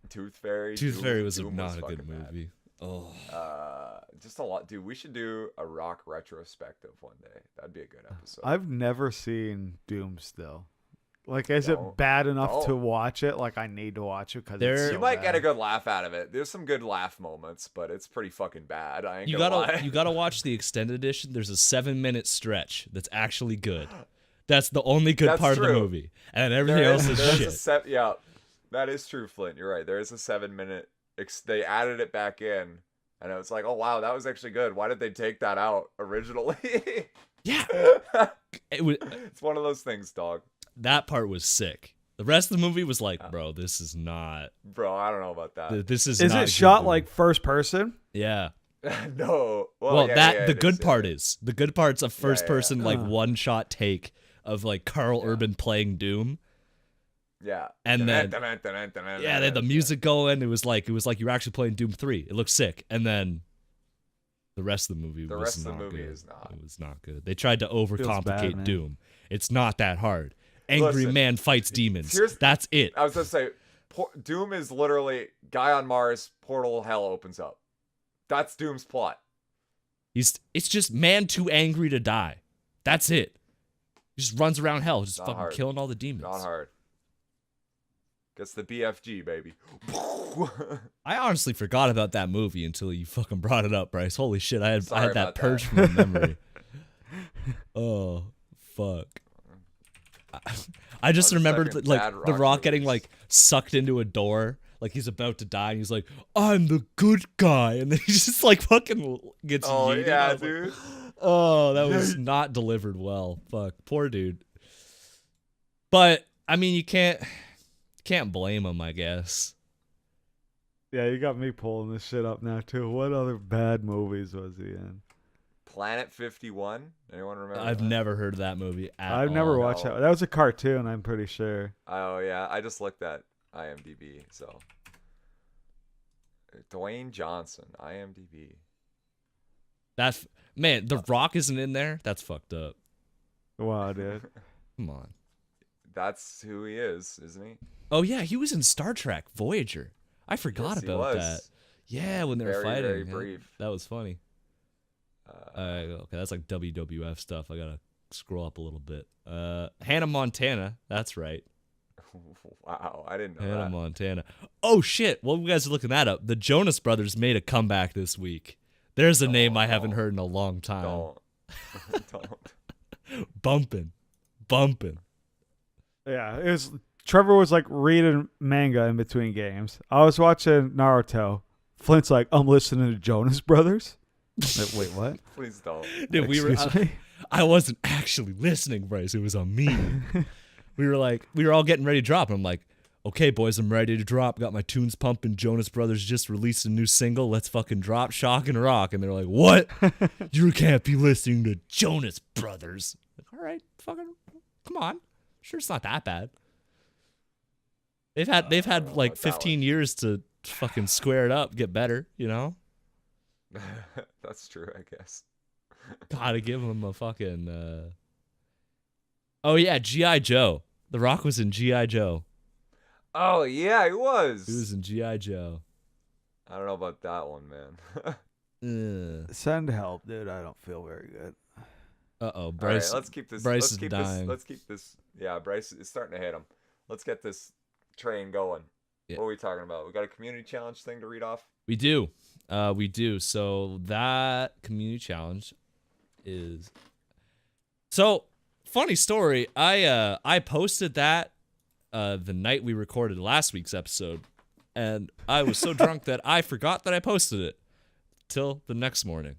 Tooth Fairy. Tooth Doom- Fairy was Doom not a fucking good bad. movie. Oh. Just a lot, dude. We should do a Rock retrospective one day. That'd be a good episode. I've never seen Doom still. Like, is it Don't. bad enough to Don't. watch it? Like, I need to watch it because There- You might get a good laugh out of it. There's some good laugh moments, but it's pretty fucking bad. I ain't You gonna gotta lie. you gotta watch the extended edition. There's a 7-minute stretch that's actually good. That's the only good That's part of true. the movie, and everything else is shit. Yeah, that is true, Flint. You're right. There is a 7-minute. They added it back in, and it was like, oh wow, that was actually good. Why did they take that out originally? Yeah, it was, It's one of those things, dog. that part was sick. The rest of the movie was like, bro, this is not. Bro, I don't know about that. This is. Is not a it good shot movie. like first person? Yeah. No. Well, yeah, that yeah, the it good is, part yeah. is the good part's a first person like Uh. one shot take of like Carl Urban playing Doom. Yeah. And then- Yeah, they had the music going. It was like you were actually playing Doom 3. It looked sick. And then the rest of the movie The was rest of the not movie good. is not. It was not good. They tried to overcomplicate man. Doom. It's not that hard. Angry Listen, man fights demons. here's- That's it. I was gonna say, Doom is literally guy on Mars, portal of hell opens up. That's Doom's plot. It's just man too angry to die. That's it. He just runs around hell, just Not fucking hard. killing all the demons. Not hard. Gets the BFG, baby. I honestly forgot about that movie until you fucking brought it up, Bryce. Holy shit, I Sorry had about that purged that. from my memory. Oh, fuck. I just One remembered second, like bad the Rock Rock getting movies. like sucked into a door, like he's about to die, and he's like, "I'm the good guy," and then he just like fucking gets Oh yeeted. yeah, Like, dude. oh, that was not delivered well. Fuck, poor dude. But I mean, you can't blame him, I guess. Yeah, you got me pulling this shit up now too. What other bad movies was he in? Planet 51. Anyone remember? I've that? never heard of that movie at I've all. never watched No. that. That was a cartoon, I'm pretty sure. Oh yeah, I just looked at IMDb. So Dwayne Johnson, IMDb. Man, The Rock isn't in there. That's fucked up. Wow, dude. Come on. That's who he is, isn't he? Oh yeah, he was in Star Trek Voyager. I forgot Yes, he about was. that. Yeah, when they were Very, fighting. very yeah. brief. That was funny. Okay, that's like WWF stuff. I gotta scroll up a little bit. Hannah Montana. That's right. Wow, I didn't know Hannah that. Montana. Oh shit! While you guys are looking that up, the Jonas Brothers made a comeback this week. There's a name I haven't heard in a long time. Don't. Don't. Bumpin'. Yeah, it was. Trevor was like reading manga in between games. I was watching Naruto. Flint's like, I'm listening to Jonas Brothers. Like, wait, what? Please don't. Dude, Excuse me? I wasn't actually listening, Bryce. It was on me. we were all getting ready to drop. And I'm like, okay, boys, I'm ready to drop. Got my tunes pumping. Jonas Brothers just released a new single. Let's fucking drop Shock and Rock. And they're like, what? You can't be listening to Jonas Brothers. Like, all right, fucking, come on. Sure, it's not that bad. They've had like 15 years to fucking square it up, get better, you know? That's true, I guess. Gotta give them a fucking. Oh yeah, G.I. Joe. The Rock was in G.I. Joe. Oh yeah, he was. He was in G.I. Joe. I don't know about that one, man. Send help, dude. I don't feel very good. Uh-oh, All Bryce. right, let's keep this. Bryce let's is keep dying. this. Let's keep this. Yeah, Bryce is starting to hit him. Let's get this train going. Yeah. What are we talking about? We got a community challenge thing to read off. We do. We do. So that community challenge is. So funny story. I posted that the night we recorded last week's episode, and I was so drunk that I forgot that I posted it till the next morning.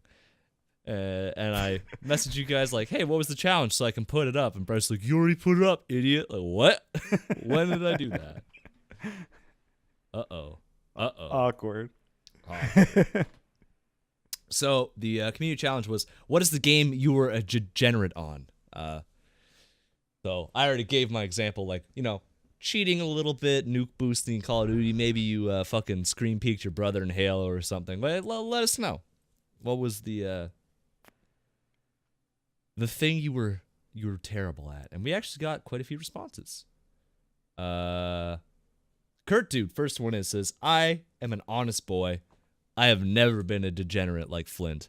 And I messaged you guys like, hey, what was the challenge so I can put it up? And Bryce's like, you already put it up, idiot. Like, what? When did I do that? Uh-oh. Awkward. So the community challenge was, what is the game you were a degenerate on? So I already gave my example, like, you know, cheating a little bit, nuke boosting Call of Duty. Maybe you fucking screen peeked your brother in Halo or something. But let us know. What was the thing you were terrible at? And we actually got quite a few responses. Kurt Dude, first one says, I am an honest boy. I have never been a degenerate like Flint.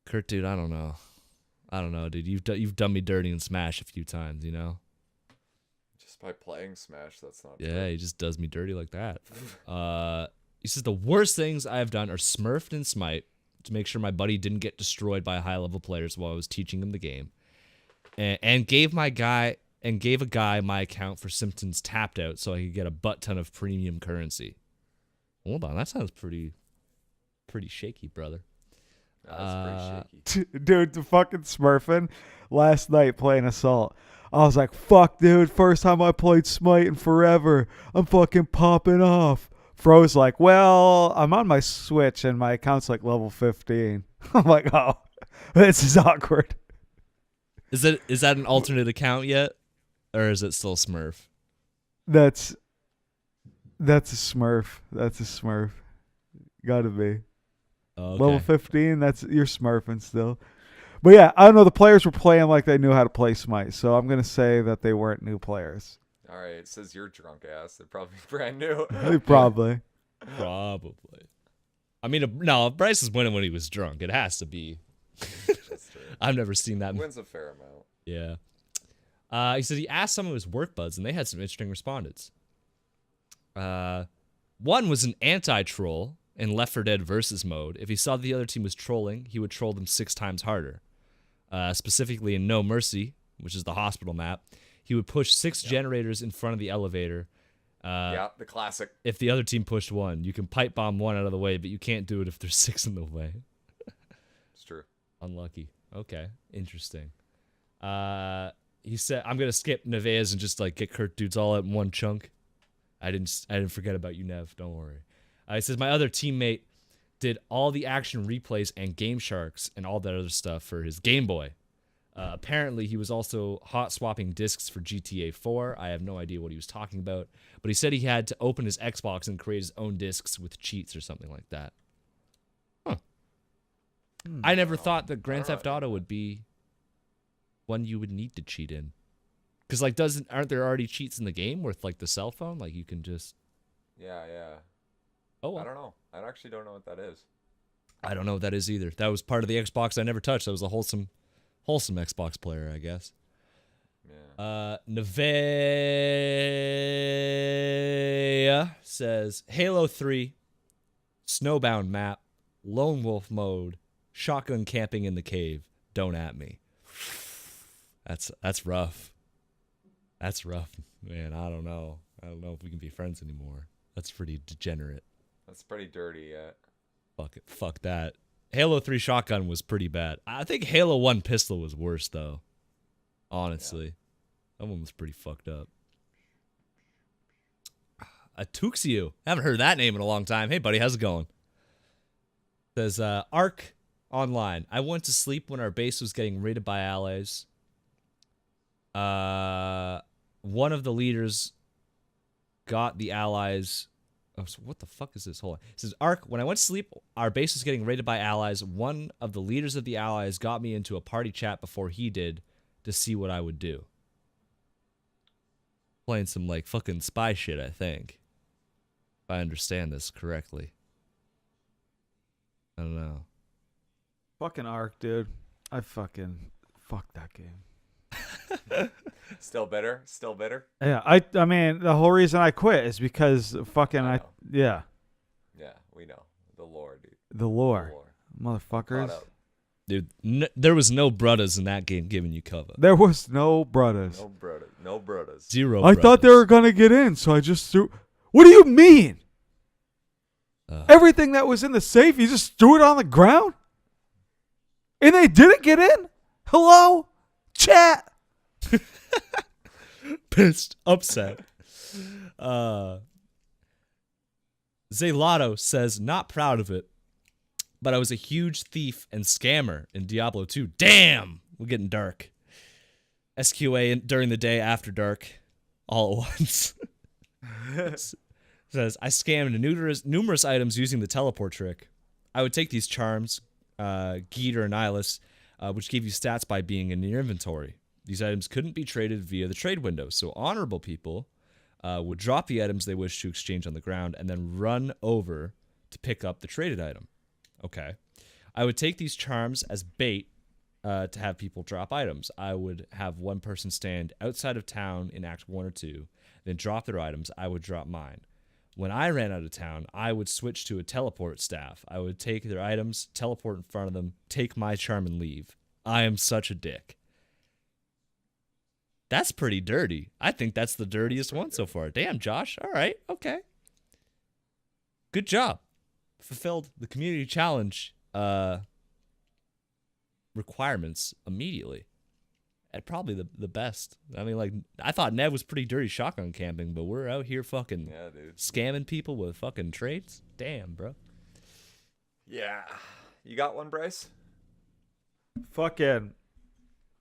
Kurt Dude, I don't know, dude. You've done me dirty in Smash a few times, you know? Just by playing Smash, that's not. Yeah, true. he just does me dirty like that. He says the worst things I have done are smurfed and smite to make sure my buddy didn't get destroyed by high-level players while I was teaching him the game, and gave a guy my account for Simpsons tapped out so I could get a butt ton of premium currency. Hold on, that sounds pretty shaky, brother. That's pretty shaky. Dude, the fucking smurfing last night playing Assault. I was like, fuck, dude, first time I played Smite in forever. I'm fucking popping off. Fro's like, well, I'm on my Switch and my account's like level 15. I'm like, oh, this is awkward. Is that an alternate account yet? Or is it still Smurf? That's a Smurf. That's a Smurf. Gotta be. Oh, okay. Level 15, you're smurfing still. But yeah, I don't know. The players were playing like they knew how to play Smite, so I'm going to say that they weren't new players. All right, it says you're drunk ass. They're probably brand new. Probably. Probably. I mean, no, Bryce was winning when he was drunk. It has to be. That's true. I've never seen that. Wins a fair amount. Yeah. He said he asked some of his work buds, and they had some interesting respondents. One was an anti-troll in Left 4 Dead versus mode. If he saw the other team was trolling, he would troll them 6 times harder. Specifically in No Mercy, which is the hospital map, he would push 6 generators in front of the elevator Yeah, the classic. If the other team pushed one, you can pipe bomb one out of the way, but you can't do it if there's 6 in the way. It's true. Unlucky. Okay, interesting. He said, "I'm gonna skip Neves and just like get Kurt dudes all in one chunk." I didn't forget about you, Nev. Don't worry. He says my other teammate did all the action replays and Game Sharks and all that other stuff for his Game Boy. Apparently, he was also hot swapping discs for GTA 4. I have no idea what he was talking about, but he said he had to open his Xbox and create his own discs with cheats or something like that. Huh. I never thought that Grand Theft Auto would be one you would need to cheat in. Because, like, aren't there already cheats in the game with, like, the cell phone? Like, you can just... Yeah. Oh, well. I don't know. I actually don't know what that is. I don't know what that is either. That was part of the Xbox I never touched. That was a wholesome Xbox player, I guess. Yeah. Nevea says, Halo 3, Snowbound map, Lone Wolf mode, shotgun camping in the cave. Don't at me. That's rough. That's rough, man. I don't know if we can be friends anymore. That's pretty degenerate. That's pretty dirty, yeah. Fuck it. Fuck that. Halo 3 shotgun was pretty bad. I think Halo 1 pistol was worse, though. Honestly. That one was pretty fucked up. Atuxiu. Haven't heard that name in a long time. Hey, buddy, how's it going? Says, Arc Online. I went to sleep when our base was getting raided by allies. One of the leaders got the allies... Oh, so what the fuck is this? Hold on. It says, Ark, when I went to sleep, our base was getting raided by allies. One of the leaders of the allies got me into a party chat before he did to see what I would do. Playing some, like, fucking spy shit, I think. If I understand this correctly. I don't know. Fucking Ark, dude. I fucking... Fuck that game. Still bitter? Still bitter? Yeah, I mean, the whole reason I quit is because fucking yeah. Yeah, we know. The lore, dude. The lore. Motherfuckers. Dude, there was no brothers in that game giving you cover. There was no brothers. No brothers. Zero I thought they were gonna get in, so I just threw... What do you mean? Everything that was in the safe, you just threw it on the ground? And they didn't get in? Hello? Chat? Pissed, upset. Zelato says, not proud of it, but I was a huge thief and scammer in Diablo 2. Damn! We're getting dark. SQA during the day, after dark, all at once. Says, I scammed numerous items using the teleport trick. I would take these charms, Geet or Nihilus, which gave you stats by being in your inventory. These items couldn't be traded via the trade window, so honorable people would drop the items they wish to exchange on the ground and then run over to pick up the traded item. Okay. I would take these charms as bait to have people drop items. I would have one person stand outside of town in Act 1 or 2, then drop their items. I would drop mine. When I ran out of town, I would switch to a teleport staff. I would take their items, teleport in front of them, take my charm, and leave. I am such a dick. That's pretty dirty. I think that's the dirtiest one so far. Damn, Josh. All right. Okay. Good job. Fulfilled the community challenge requirements immediately. At probably the best. I mean, like, I thought Nev was pretty dirty shotgun camping, but we're out here fucking scamming people with fucking trades. Damn, bro. Yeah. You got one, Bryce? Fucking...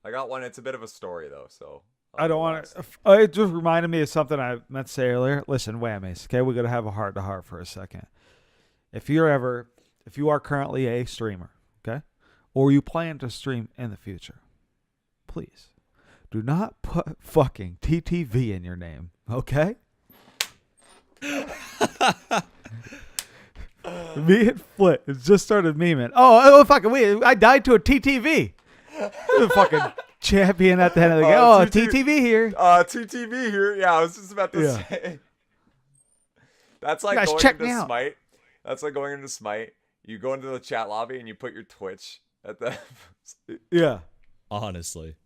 I got one. It's a bit of a story, though, so... I don't want to... It just reminded me of something I meant to say earlier. Listen, whammies, okay? We're going to have a heart-to-heart for a second. If you are currently a streamer, okay? Or you plan to stream in the future, please do not put fucking TTV in your name, okay? Me and Flit just started memeing. Oh, fucking I died to a TTV. Fucking champion at the end of the game. Oh, TTV here. TTV here. Yeah, I was just about to say. That's like going into Smite. That's like going into Smite. You go into the chat lobby and you put your Twitch at the... Yeah. Honestly.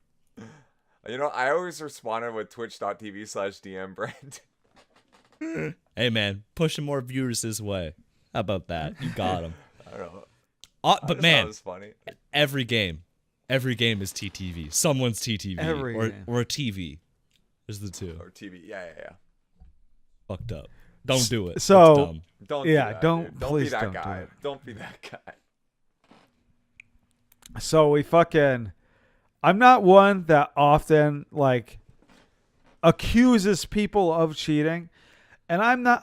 You know, I always responded with twitch.tv/DM Brand. Hey, man, pushing more viewers this way. How about that? You got them. I don't know. But man, that was funny. every game is TTV. Someone's TTV Every game. or a TV. There's the two. Or TV. Yeah. Fucked up. Don't do it. So- It's dumb. Don't. Yeah, do that, don't- dude. Don't please be that don't do guy. it. Don't be that guy. So we fucking. I'm not one that often like accuses people of cheating, and I'm not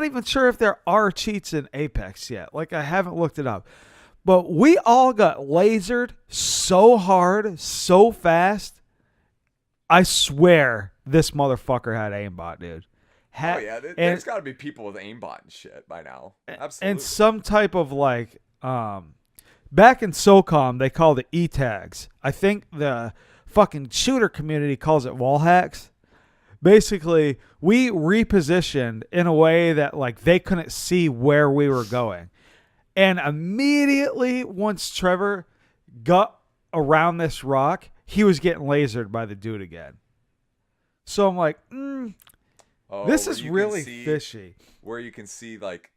even sure if there are cheats in Apex yet. Like, I haven't looked it up. But we all got lasered so hard, so fast. I swear this motherfucker had aimbot, dude. Oh yeah, there's got to be people with aimbot and shit by now. Absolutely. And some type of like back in SOCOM they called it E-tags. I think the fucking shooter community calls it wall hacks. Basically, we repositioned in a way that like they couldn't see where we were going. And immediately once Trevor got around this rock, he was getting lasered by the dude again. So I'm like, this is really fishy. Where you can see like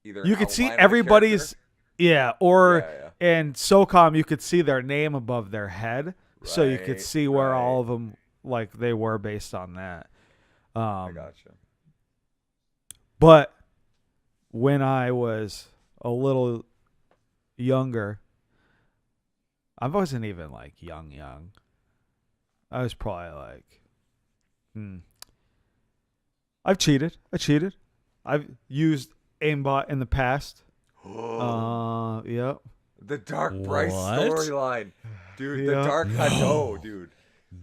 either You an could see outline of the everybody's, or Yeah. in SOCOM you could see their name above their head, so you could Right, see where right. all of them like they were based on that. I gotcha. But when I was a little younger, I wasn't even like young. I was probably like, I've cheated. I cheated. I've used aimbot in the past. Yep. The Dark Bryce What? storyline, dude. Yeah. The Dark Hado, dude.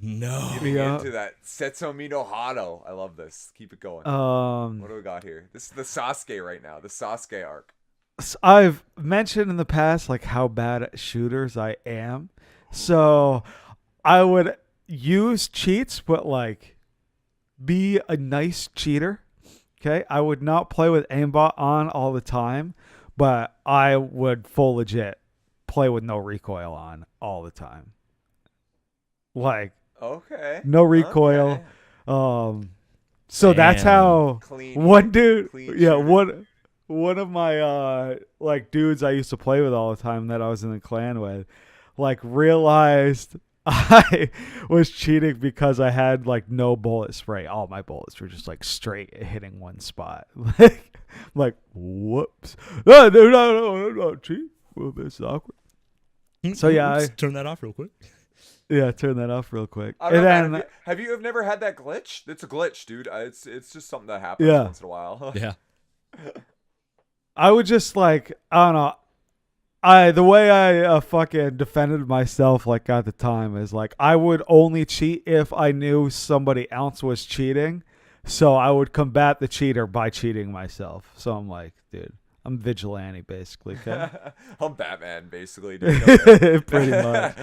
No. Getting Yeah. into that Setsumi no Hado. I love this. Keep it going. What do we got here? This is the Sasuke right now. The Sasuke arc. I've mentioned in the past like how bad at shooters I am. So I would use cheats, but like be a nice cheater. Okay. I would not play with aimbot on all the time, but I would full legit play with no recoil on all the time. Like Okay. no recoil. Okay. So that's Damn. how Clean. one dude, clean yeah, shooter. one of my like dudes I used to play with all the time that I was in the clan with, like realized I was cheating because I had like no bullet spray. All my bullets were just like straight hitting one spot. like whoops. No, I'm not cheating. Well, this is awkward. So yeah, Oops, turn that off real quick. turn that off real quick. I don't know, And man, then have you never had that glitch? It's a glitch, dude. It's just something that happens Yeah. once in a while. Yeah. I would just like, I don't know. The way I fucking defended myself like at the time is like I would only cheat if I knew somebody else was cheating. So I would combat the cheater by cheating myself. So I'm like, dude, I'm vigilante basically. Okay? I'm Batman, basically. Dude. Okay. Pretty much.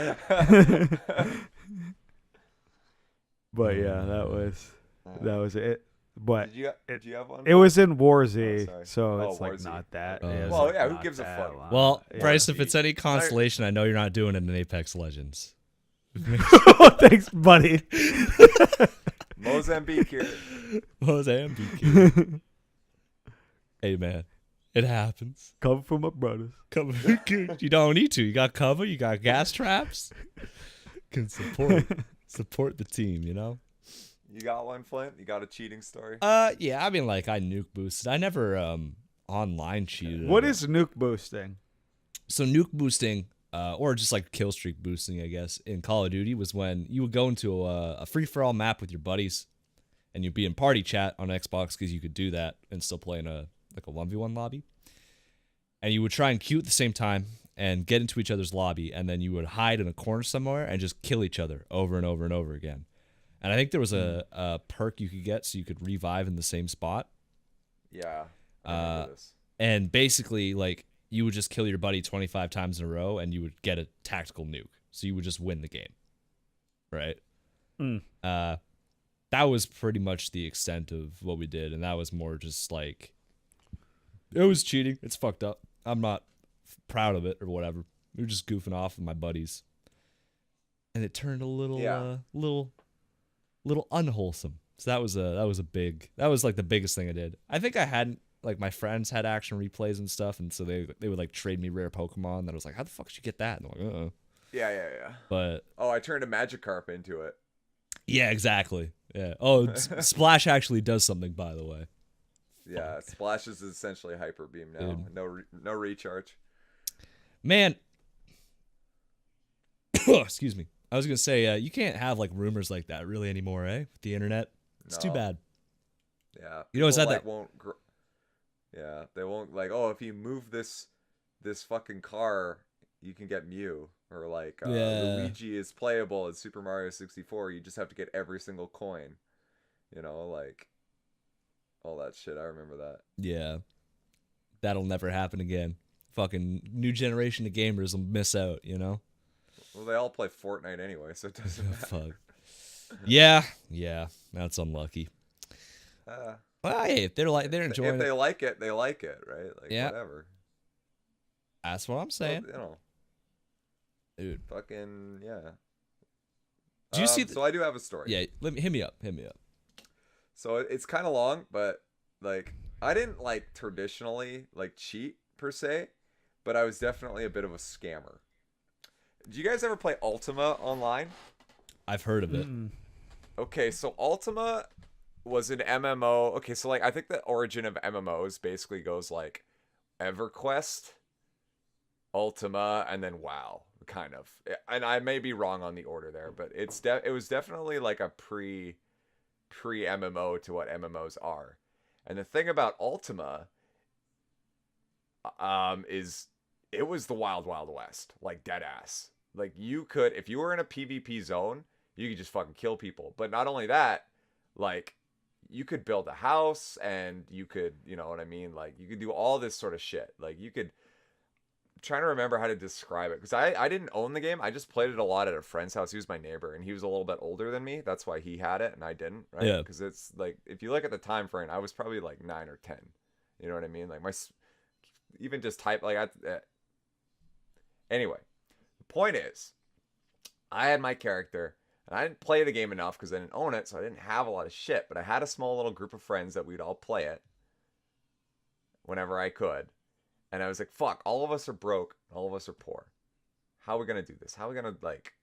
But yeah, that was it. But Did you have one? it was in War Z, sorry. so Oh, it's War like Z. not that. Oh. it's Well, like yeah, who not gives a that fuck? long. Well, Yeah. Bryce, if it's any consolation, I know you're not doing it in Apex Legends. Thanks, buddy. Mozambique here. Mozambique. Hey, man. It happens. Come from my brothers. Cover. You don't need to. You got cover. You got gas traps. Can support the team, you know? You got one, Flint? You got a cheating story? Yeah, I mean, like, I nuke boosted. I never online cheated. What is nuke boosting? So nuke boosting, or just like kill streak boosting, I guess, in Call of Duty was when you would go into a free-for-all map with your buddies, and you'd be in party chat on Xbox because you could do that and still play in a 1v1 lobby. And you would try and queue at the same time and get into each other's lobby, and then you would hide in a corner somewhere and just kill each other over and over and over again. And I think there was a perk you could get so you could revive in the same spot. Yeah. I remember this. And basically, like, you would just kill your buddy 25 times in a row, and you would get a tactical nuke. So you would just win the game. Right? That was pretty much the extent of what we did, and that was more just like, it was cheating. It's fucked up. I'm not proud of it or whatever. We were just goofing off with my buddies. And it turned a little, Yeah. little unwholesome, So that was like the biggest thing I did. I think I hadn't, like, my friends had action replays and stuff, and so they would like trade me rare Pokemon. And I was like, how the fuck did you get that? And I'm like, Yeah. But Oh, I turned a Magikarp into it. yeah, exactly. Yeah. Oh, Splash actually does something, by the way. Yeah, Splash is essentially Hyper Beam now. Dude. No recharge. Man. Excuse me. I was gonna say you can't have like rumors like that really anymore, eh? With the internet, it's too No. bad. Yeah. You know, is that People, that? won't. Yeah, they won't like. Oh, if you move this fucking car, you can get Mew. Or like Yeah. Luigi is playable in Super Mario 64. You just have to get every single coin. You know, like all that shit. I remember that. Yeah. That'll never happen again. Fucking new generation of gamers will miss out. You know. Well, they all play Fortnite anyway, so it doesn't matter. Fuck. Yeah. That's unlucky. Uh, Well, hey, if they're enjoying if they like it, they like it, right? Like Yeah. whatever. that's what I'm saying, Well, you know, dude. fucking yeah. Do you see? So I do have a story. Yeah, hit me up. So it's kind of long, but like I didn't like traditionally like cheat per se, but I was definitely a bit of a scammer. Do you guys ever play Ultima online? I've heard of it. Okay, so Ultima was an MMO. Okay, so like I think the origin of MMOs basically goes like EverQuest, Ultima, and then WoW, kind of. And I may be wrong on the order there, but it was definitely like a pre MMO to what MMOs are. And the thing about Ultima is it was the wild west, like dead ass. Like you could, if you were in a PvP zone, you could just fucking kill people. But not only that, like you could build a house and you could, you know what I mean? Like you could do all this sort of shit. Like you could, I'm trying to remember how to describe it because I didn't own the game. I just played it a lot at a friend's house. He was my neighbor and he was a little bit older than me. That's why he had it and I didn't, right? Yeah. Because it's like, if you look at the time frame, I was probably like 9 or 10. You know what I mean? Like even just type, like anyway, the point is, I had my character, and I didn't play the game enough because I didn't own it, so I didn't have a lot of shit. But I had a small little group of friends that we'd all play it whenever I could. And I was like, fuck, all of us are broke, all of us are poor. How are we gonna do this? How are we gonna like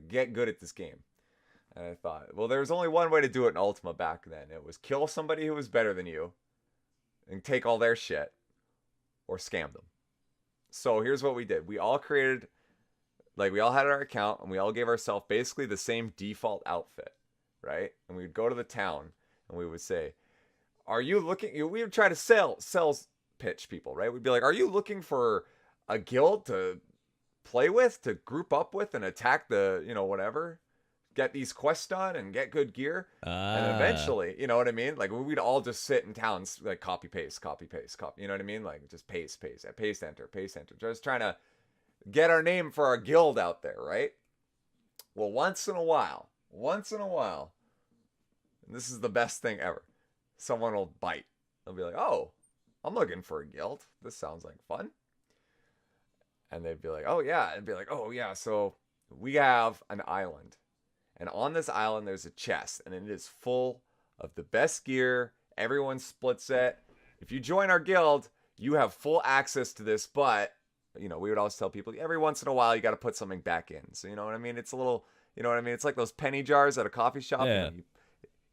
get good at this game? And I thought, well, there was only one way to do it in Ultima back then. It was kill somebody who was better than you and take all their shit or scam them. So here's what we did. We all created, like, we all had our account and we all gave ourselves basically the same default outfit, right? And we would go to the town and we would say, are you looking, we would try to sales pitch people, right? We'd be like, are you looking for a guild to play with, to group up with and attack the, you know, whatever, get these quests done and get good gear? And eventually, you know what I mean? Like we'd all just sit in towns, like copy, paste, you know what I mean? Like just paste, enter, just trying to get our name for our guild out there, right? Well, once in a while, and this is the best thing ever, someone will bite. They'll be like, oh, I'm looking for a guild. This sounds like fun. And they'd be like, oh yeah. And be like, oh yeah, so we have an island. And on this island, there's a chest. And it is full of the best gear. Everyone splits it. If you join our guild, you have full access to this. But, you know, we would always tell people, every once in a while, you got to put something back in. So, you know what I mean? It's a little, you know what I mean? It's like those penny jars at a coffee shop. Yeah. You know,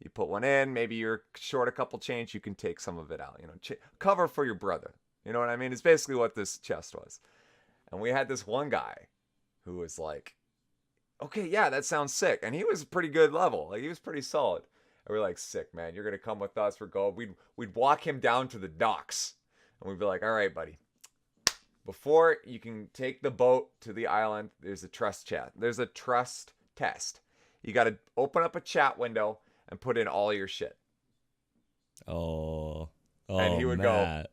you put one in. Maybe you're short a couple change. You can take some of it out. You know, cover for your brother. You know what I mean? It's basically what this chest was. And we had this one guy who was like, okay, yeah, that sounds sick. And he was pretty good level. Like, he was pretty solid. And we're like, sick, man. You're going to come with us. We're going. We'd walk him down to the docks. And we'd be like, all right, buddy. Before you can take the boat to the island, there's a trust chat. There's a trust test. You got to open up a chat window and put in all your shit. Oh, and he would Matt.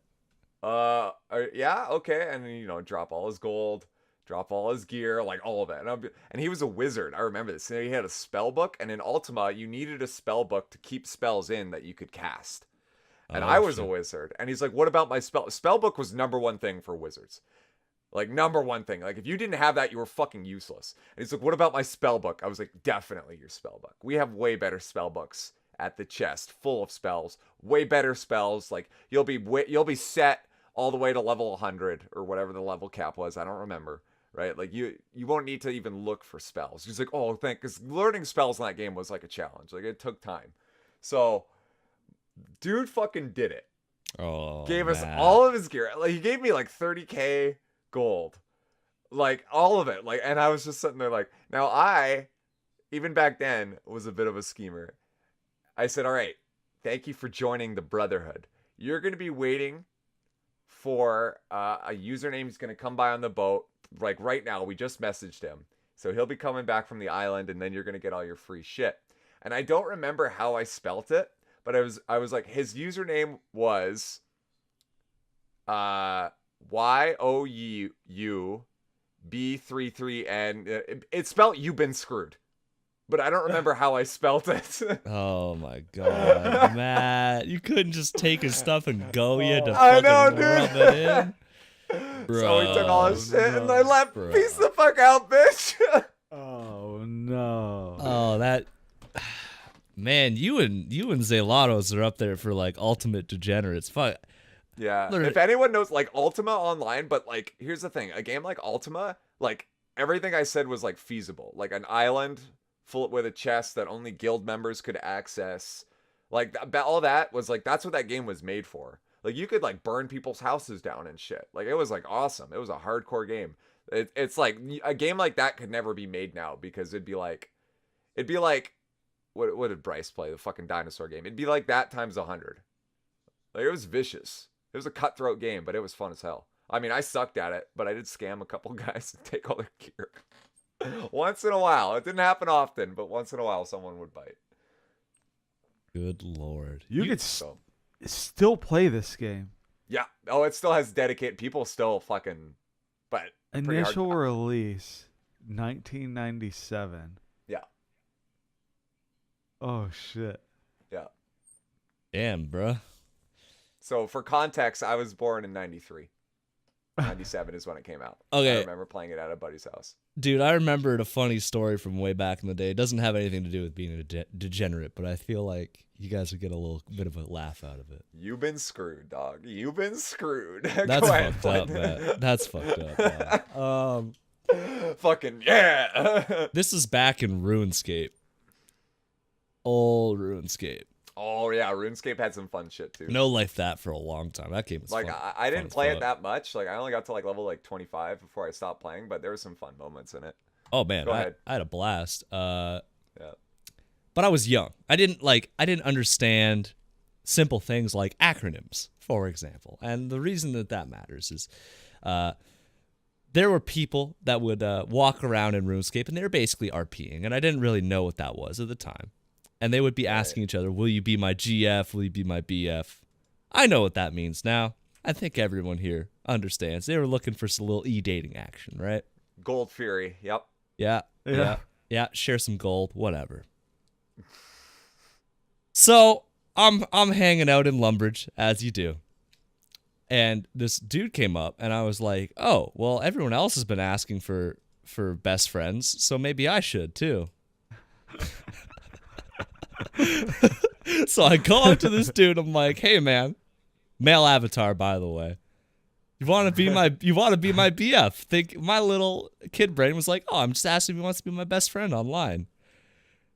go, yeah, okay. And then, you know, drop all his gold, drop all his gear, like all of it. And he was a wizard. I remember this. He had a spell book, and in Ultima, you needed a spell book to keep spells in that you could cast. And I was a wizard. And he's like, what about my spell? Spell book was number one thing for wizards. Like, number one thing. Like, if you didn't have that, you were fucking useless. And he's like, what about my spell book? I was like, definitely your spell book. We have way better spell books at the chest, full of spells. Way better spells. Like, you'll be set all the way to level 100 or whatever the level cap was. I don't remember. Right? Like, you won't need to even look for spells. He's like, oh, because learning spells in that game was like a challenge. Like, it took time. So, dude fucking did it. Oh, Gave us all of his gear. Like, he gave me like 30k gold. Like, all of it. Like, and I was just sitting there like, now I, even back then, was a bit of a schemer. I said, all right, thank you for joining the Brotherhood. You're going to be waiting for a username. He's going to come by on the boat. Like, right now, we just messaged him. So he'll be coming back from the island, and then you're going to get all your free shit. And I don't remember how I spelt it, but I was like, his username was YOUB33N. It's spelled "You've been screwed," but I don't remember how I spelt it. Oh my god, Matt! You couldn't just take his stuff and go. You had to I fucking know, dude. rub it in. Bro, So he took all his shit and I left. bro. Peace the fuck out, bitch. Oh no. Oh, that man, you and Zelatos are up there for like ultimate degenerates. Fuck. Yeah. Literally- If anyone knows like Ultima online, but like here's the thing, a game like Ultima, like everything I said was like feasible. Like an island full with a chest that only guild members could access. Like all that was like that's what that game was made for. Like you could like burn people's houses down and shit. Like it was like awesome. It was a hardcore game. It's like a game like that could never be made now because it'd be like what did Bryce play? The fucking dinosaur game. It'd be like that times 100. Like it was vicious. It was a cutthroat game, but it was fun as hell. I mean, I sucked at it, but I did scam a couple guys and take all their gear. Once in a while. It didn't happen often, but once in a while someone would bite. Good lord. You could So still play this game. yeah. Oh, it still has dedicated people still fucking but pretty hard. Initial release 1997. Yeah. Oh shit. Yeah. Damn, bruh. So for context, I was born in 93. 97 is when it came out. Okay. I remember playing it at a buddy's house. Dude, I remembered a funny story from way back in the day. It doesn't have anything to do with being a degenerate, but I feel like you guys would get a little bit of a laugh out of it. You've been screwed, dog. You've been screwed. That's Go ahead, fucked up, Flynn. man. That's fucked up, man. Fucking yeah. This is back in RuneScape. Old RuneScape. Oh yeah, RuneScape had some fun shit too. No life that for a long time. That game was Like fun. I fun didn't as play it fuck. that much. Like I only got to like level like 25 before I stopped playing, but there were some fun moments in it. Oh man, Go I ahead. had a blast. Yeah. But I was young. I didn't understand simple things like acronyms, for example. And the reason that matters is there were people that would walk around in RuneScape and they were basically RPing, and I didn't really know what that was at the time. And they would be asking each other, will you be my GF? Will you be my BF? I know what that means now. I think everyone here understands. They were looking for some little e-dating action, right? Gold Fury. Yep. Yeah. Share some gold, whatever. So I'm hanging out in Lumbridge, as you do. And this dude came up, and I was like, oh, well, everyone else has been asking for best friends, so maybe I should too. So I go up to this dude. I'm like, "Hey, man, male avatar, by the way. You want to be my BF?" Think my little kid brain was like, "Oh, I'm just asking if he wants to be my best friend online."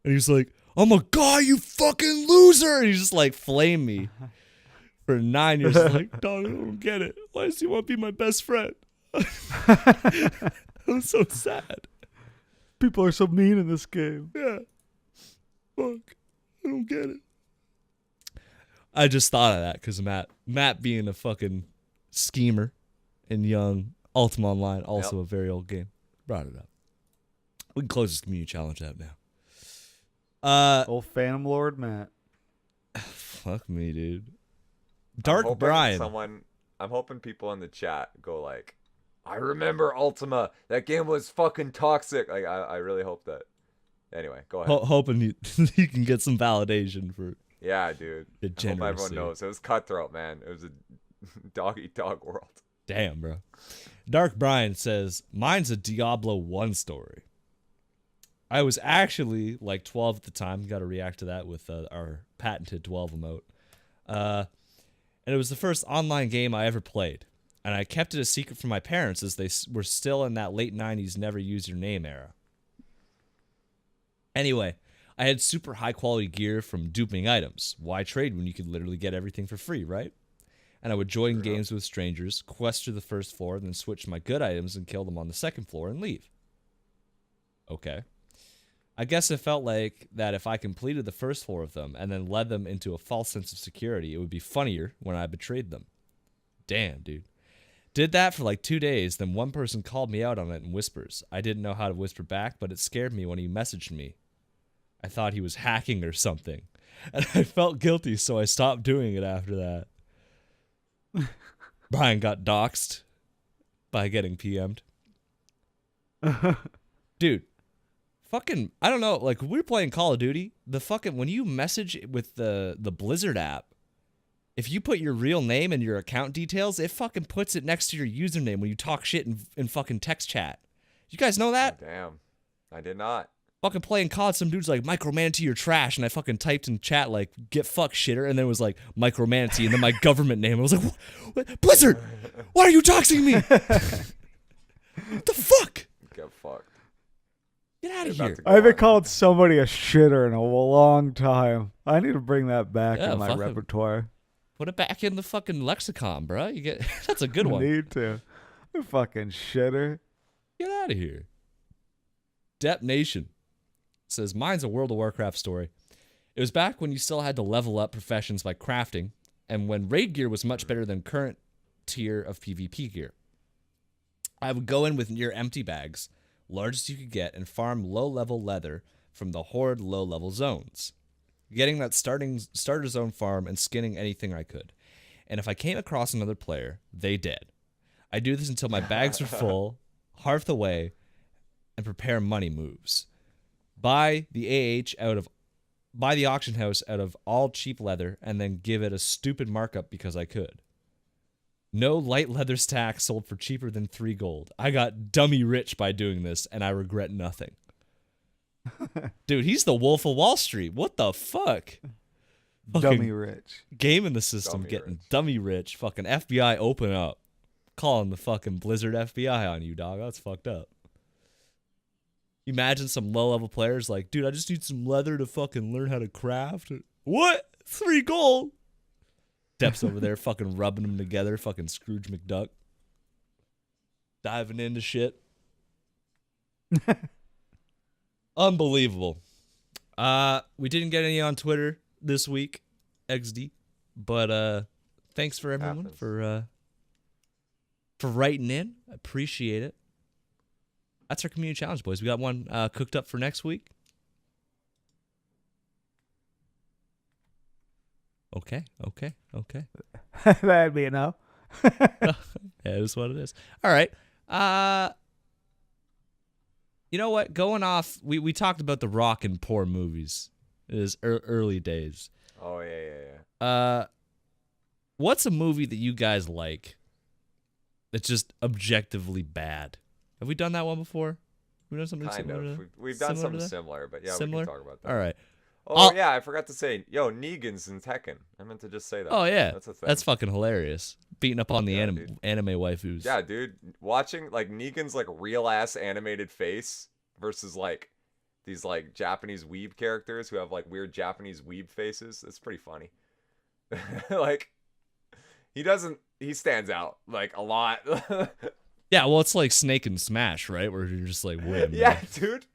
And he's like, "I'm a guy, you fucking loser!" And he just like flamed me for 9 years. Like, dog, I don't get it. Why does he want to be my best friend? I'm so sad. People are so mean in this game. Yeah. Fuck. I don't get it. I just thought of that because Matt being a fucking schemer and young, Ultima Online, also a very old game, brought it up. We can close this community challenge out now. Old Phantom Lord Matt. Fuck me, dude. I'm Dark hoping Brian. I'm hoping people in the chat go like, I remember Ultima. That game was fucking toxic. Like I really hope that. Anyway, go ahead. Hoping you can get some validation for. Yeah, dude. I hope everyone Degeneracy. knows. It was cutthroat, man. It was a dog-eat-dog world. Damn, bro. Dark Brian says, mine's a Diablo 1 story. I was actually like 12 at the time. Got to react to that with our patented 12 emote. And it was the first online game I ever played. And I kept it a secret from my parents as they were still in that late 90s never use your name era. Anyway, I had super high quality gear from duping items. Why trade when you could literally get everything for free, right? And I would join games with strangers, quest to the first floor, and then switch my good items and kill them on the second floor and leave. Okay. I guess it felt like that if I completed the first floor of them and then led them into a false sense of security, it would be funnier when I betrayed them. Damn, dude. Did that for like 2 days, then one person called me out on it in whispers. I didn't know how to whisper back, but it scared me when he messaged me. I thought he was hacking or something. And I felt guilty, so I stopped doing it after that. Brian got doxxed by getting PM'd. Dude, fucking, I don't know, like, we were playing Call of Duty, when you message with the Blizzard app, if you put your real name and your account details, it fucking puts it next to your username when you talk shit in fucking text chat. You guys know that? Oh, damn. I did not. Fucking playing COD, some dude's like, micromanatee your trash, and I fucking typed in chat, like, get fuck shitter, and then it was like, micromanatee, and then my government name. I was like, what? Blizzard, why are you doxing me? What the fuck? Get fucked. Get out of You're here. about to go I haven't on. called somebody a shitter in a long time. I need to bring that back Yeah, in my fuck 'em. repertoire. Put it back in the fucking lexicon, bro. You get that's a good one. Need to. You fucking shitter. Get out of here. Dep Nation says, mine's a World of Warcraft story. It was back when you still had to level up professions by crafting, and when raid gear was much better than current tier of PvP gear. I would go in with near empty bags, largest you could get, and farm low-level leather from the horde low-level zones, getting that starter zone farm and skinning anything I could. And if I came across another player, they dead. I do this until my bags are full, half the way, and prepare money moves. Buy the auction house out of all cheap leather and then give it a stupid markup because I could. No light leather stack sold for cheaper than 3 gold. I got dummy rich by doing this and I regret nothing. Dude, he's the Wolf of Wall Street. What the fuck? Dummy rich. Gaming the system, Dummy getting rich. dummy rich. Fucking FBI open up. Calling the fucking Blizzard FBI on you, dog. That's fucked up. Imagine some low-level players like, dude, I just need some leather to fucking learn how to craft. What? 3 gold? Dep's over there fucking rubbing them together. Fucking Scrooge McDuck. Diving into shit. Unbelievable. We didn't get any on Twitter this week, XD. But thanks for everyone Happens. for writing in. I appreciate it. That's our community challenge, boys. We got one cooked up for next week. Okay. That'd be enough. Yeah, it is what it is. All right. You know what? Going off, we talked about The Rock in poor movies. It is early days. Oh, yeah. What's a movie that you guys like that's just objectively bad? Have we done that one before? We done something Kind similar to of. that? We've done Similar to something that? similar, but yeah, Similar? we can talk about that. All right. Oh, yeah, I forgot to say, Negan's in Tekken. I meant to just say that. Oh, yeah. That's a thing. That's fucking hilarious. Beating up on the Yeah, anime dude. waifus. Yeah, dude. Watching, like, Negan's, like, real-ass animated face versus, like, these, like, Japanese weeb characters who have, like, weird Japanese weeb faces. It's pretty funny. Like, he stands out, like, a lot. Yeah, well, it's like Snake and Smash, right? Where you're just like, wait a minute. Yeah, dude.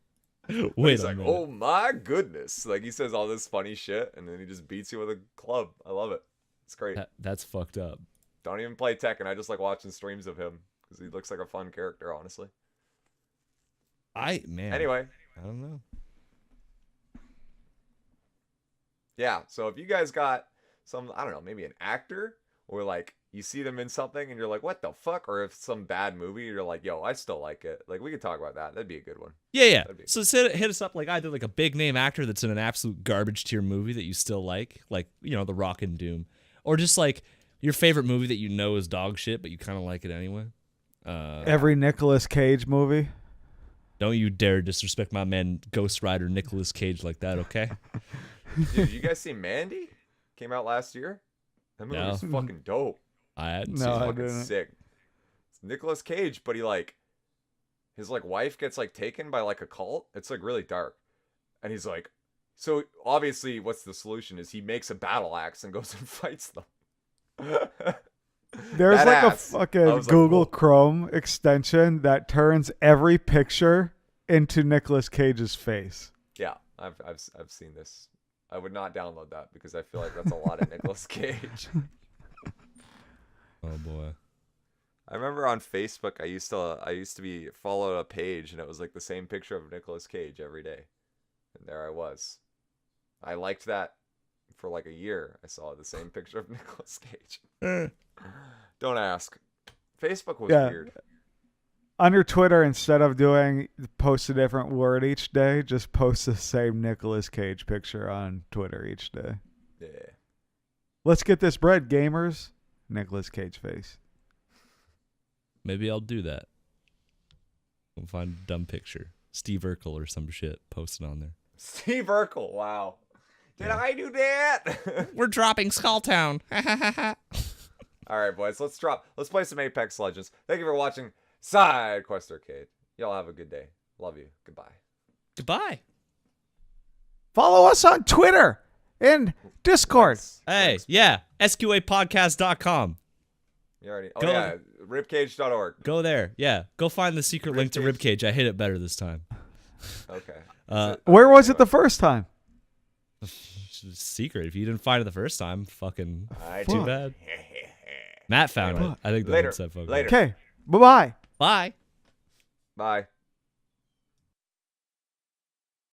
Wait He's a like, minute. oh my goodness. Like, he says all this funny shit, and then he just beats you with a club. I love it. It's great. That's fucked up. Don't even play Tekken. I just like watching streams of him because he looks like a fun character, honestly. Anyway, I don't know. yeah. So if you guys got some, I don't know, maybe an actor or like you see them in something and you're like, what the fuck? Or if some bad movie, you're like, yo, I still like it. Like, we could talk about that. That'd be a good one. Yeah. That'd be So hit us up like either like a big name actor that's in an absolute garbage tier movie that you still like The Rock and Doom, or just like Your favorite movie that you know is dog shit, but you kind of like it anyway? Every Nicolas Cage movie. Don't you dare disrespect my man Ghost Rider Nicolas Cage like that, okay? Dude, you guys see Mandy? Came out last year. That movie was fucking dope. I hadn't No, seen I it. Fucking didn't. sick. It's Nicolas Cage, but he like his like wife gets like taken by like a cult. It's like really dark. And he's like, so obviously what's the solution is he makes a battle axe and goes and fights them. There's That like a ass. I fucking was like, Google whoa. Chrome extension that turns every picture into Nicolas Cage's face. Yeah, I've seen this. I would not download that because I feel like that's a lot of Nicolas Cage. Oh boy. I remember on Facebook I used to be follow a page and it was like the same picture of Nicolas Cage every day. And there I was. I liked that for like a year. I saw the same picture of Nicolas Cage. Don't ask. Facebook was weird. On your Twitter, instead of post a different word each day, just post the same Nicolas Cage picture on Twitter each day. Yeah. Let's get this bread, gamers. Nicolas Cage face. Maybe I'll do that. We'll find a dumb picture. Steve Urkel or some shit. Post it on there. Steve Urkel, wow. Did I do that? We're dropping Skulltown. All right, boys, let's play some Apex Legends. Thank you for watching Side Quest Arcade. Y'all have a good day. Love you. Goodbye. Goodbye. Follow us on Twitter and Discord. Hey, yeah. SQApodcast.com. You already. Oh Go- yeah, ribcage.org. Go there. Yeah. Go find the secret link to Ribcage. Ribcage. I hit it better this time. Okay. Where was it the first time? It's secret. If you didn't find it the first time, fucking I too did. bad. Matt found it. I think Later. that's that fucking. Later. Okay. Bye-bye. Bye. Bye.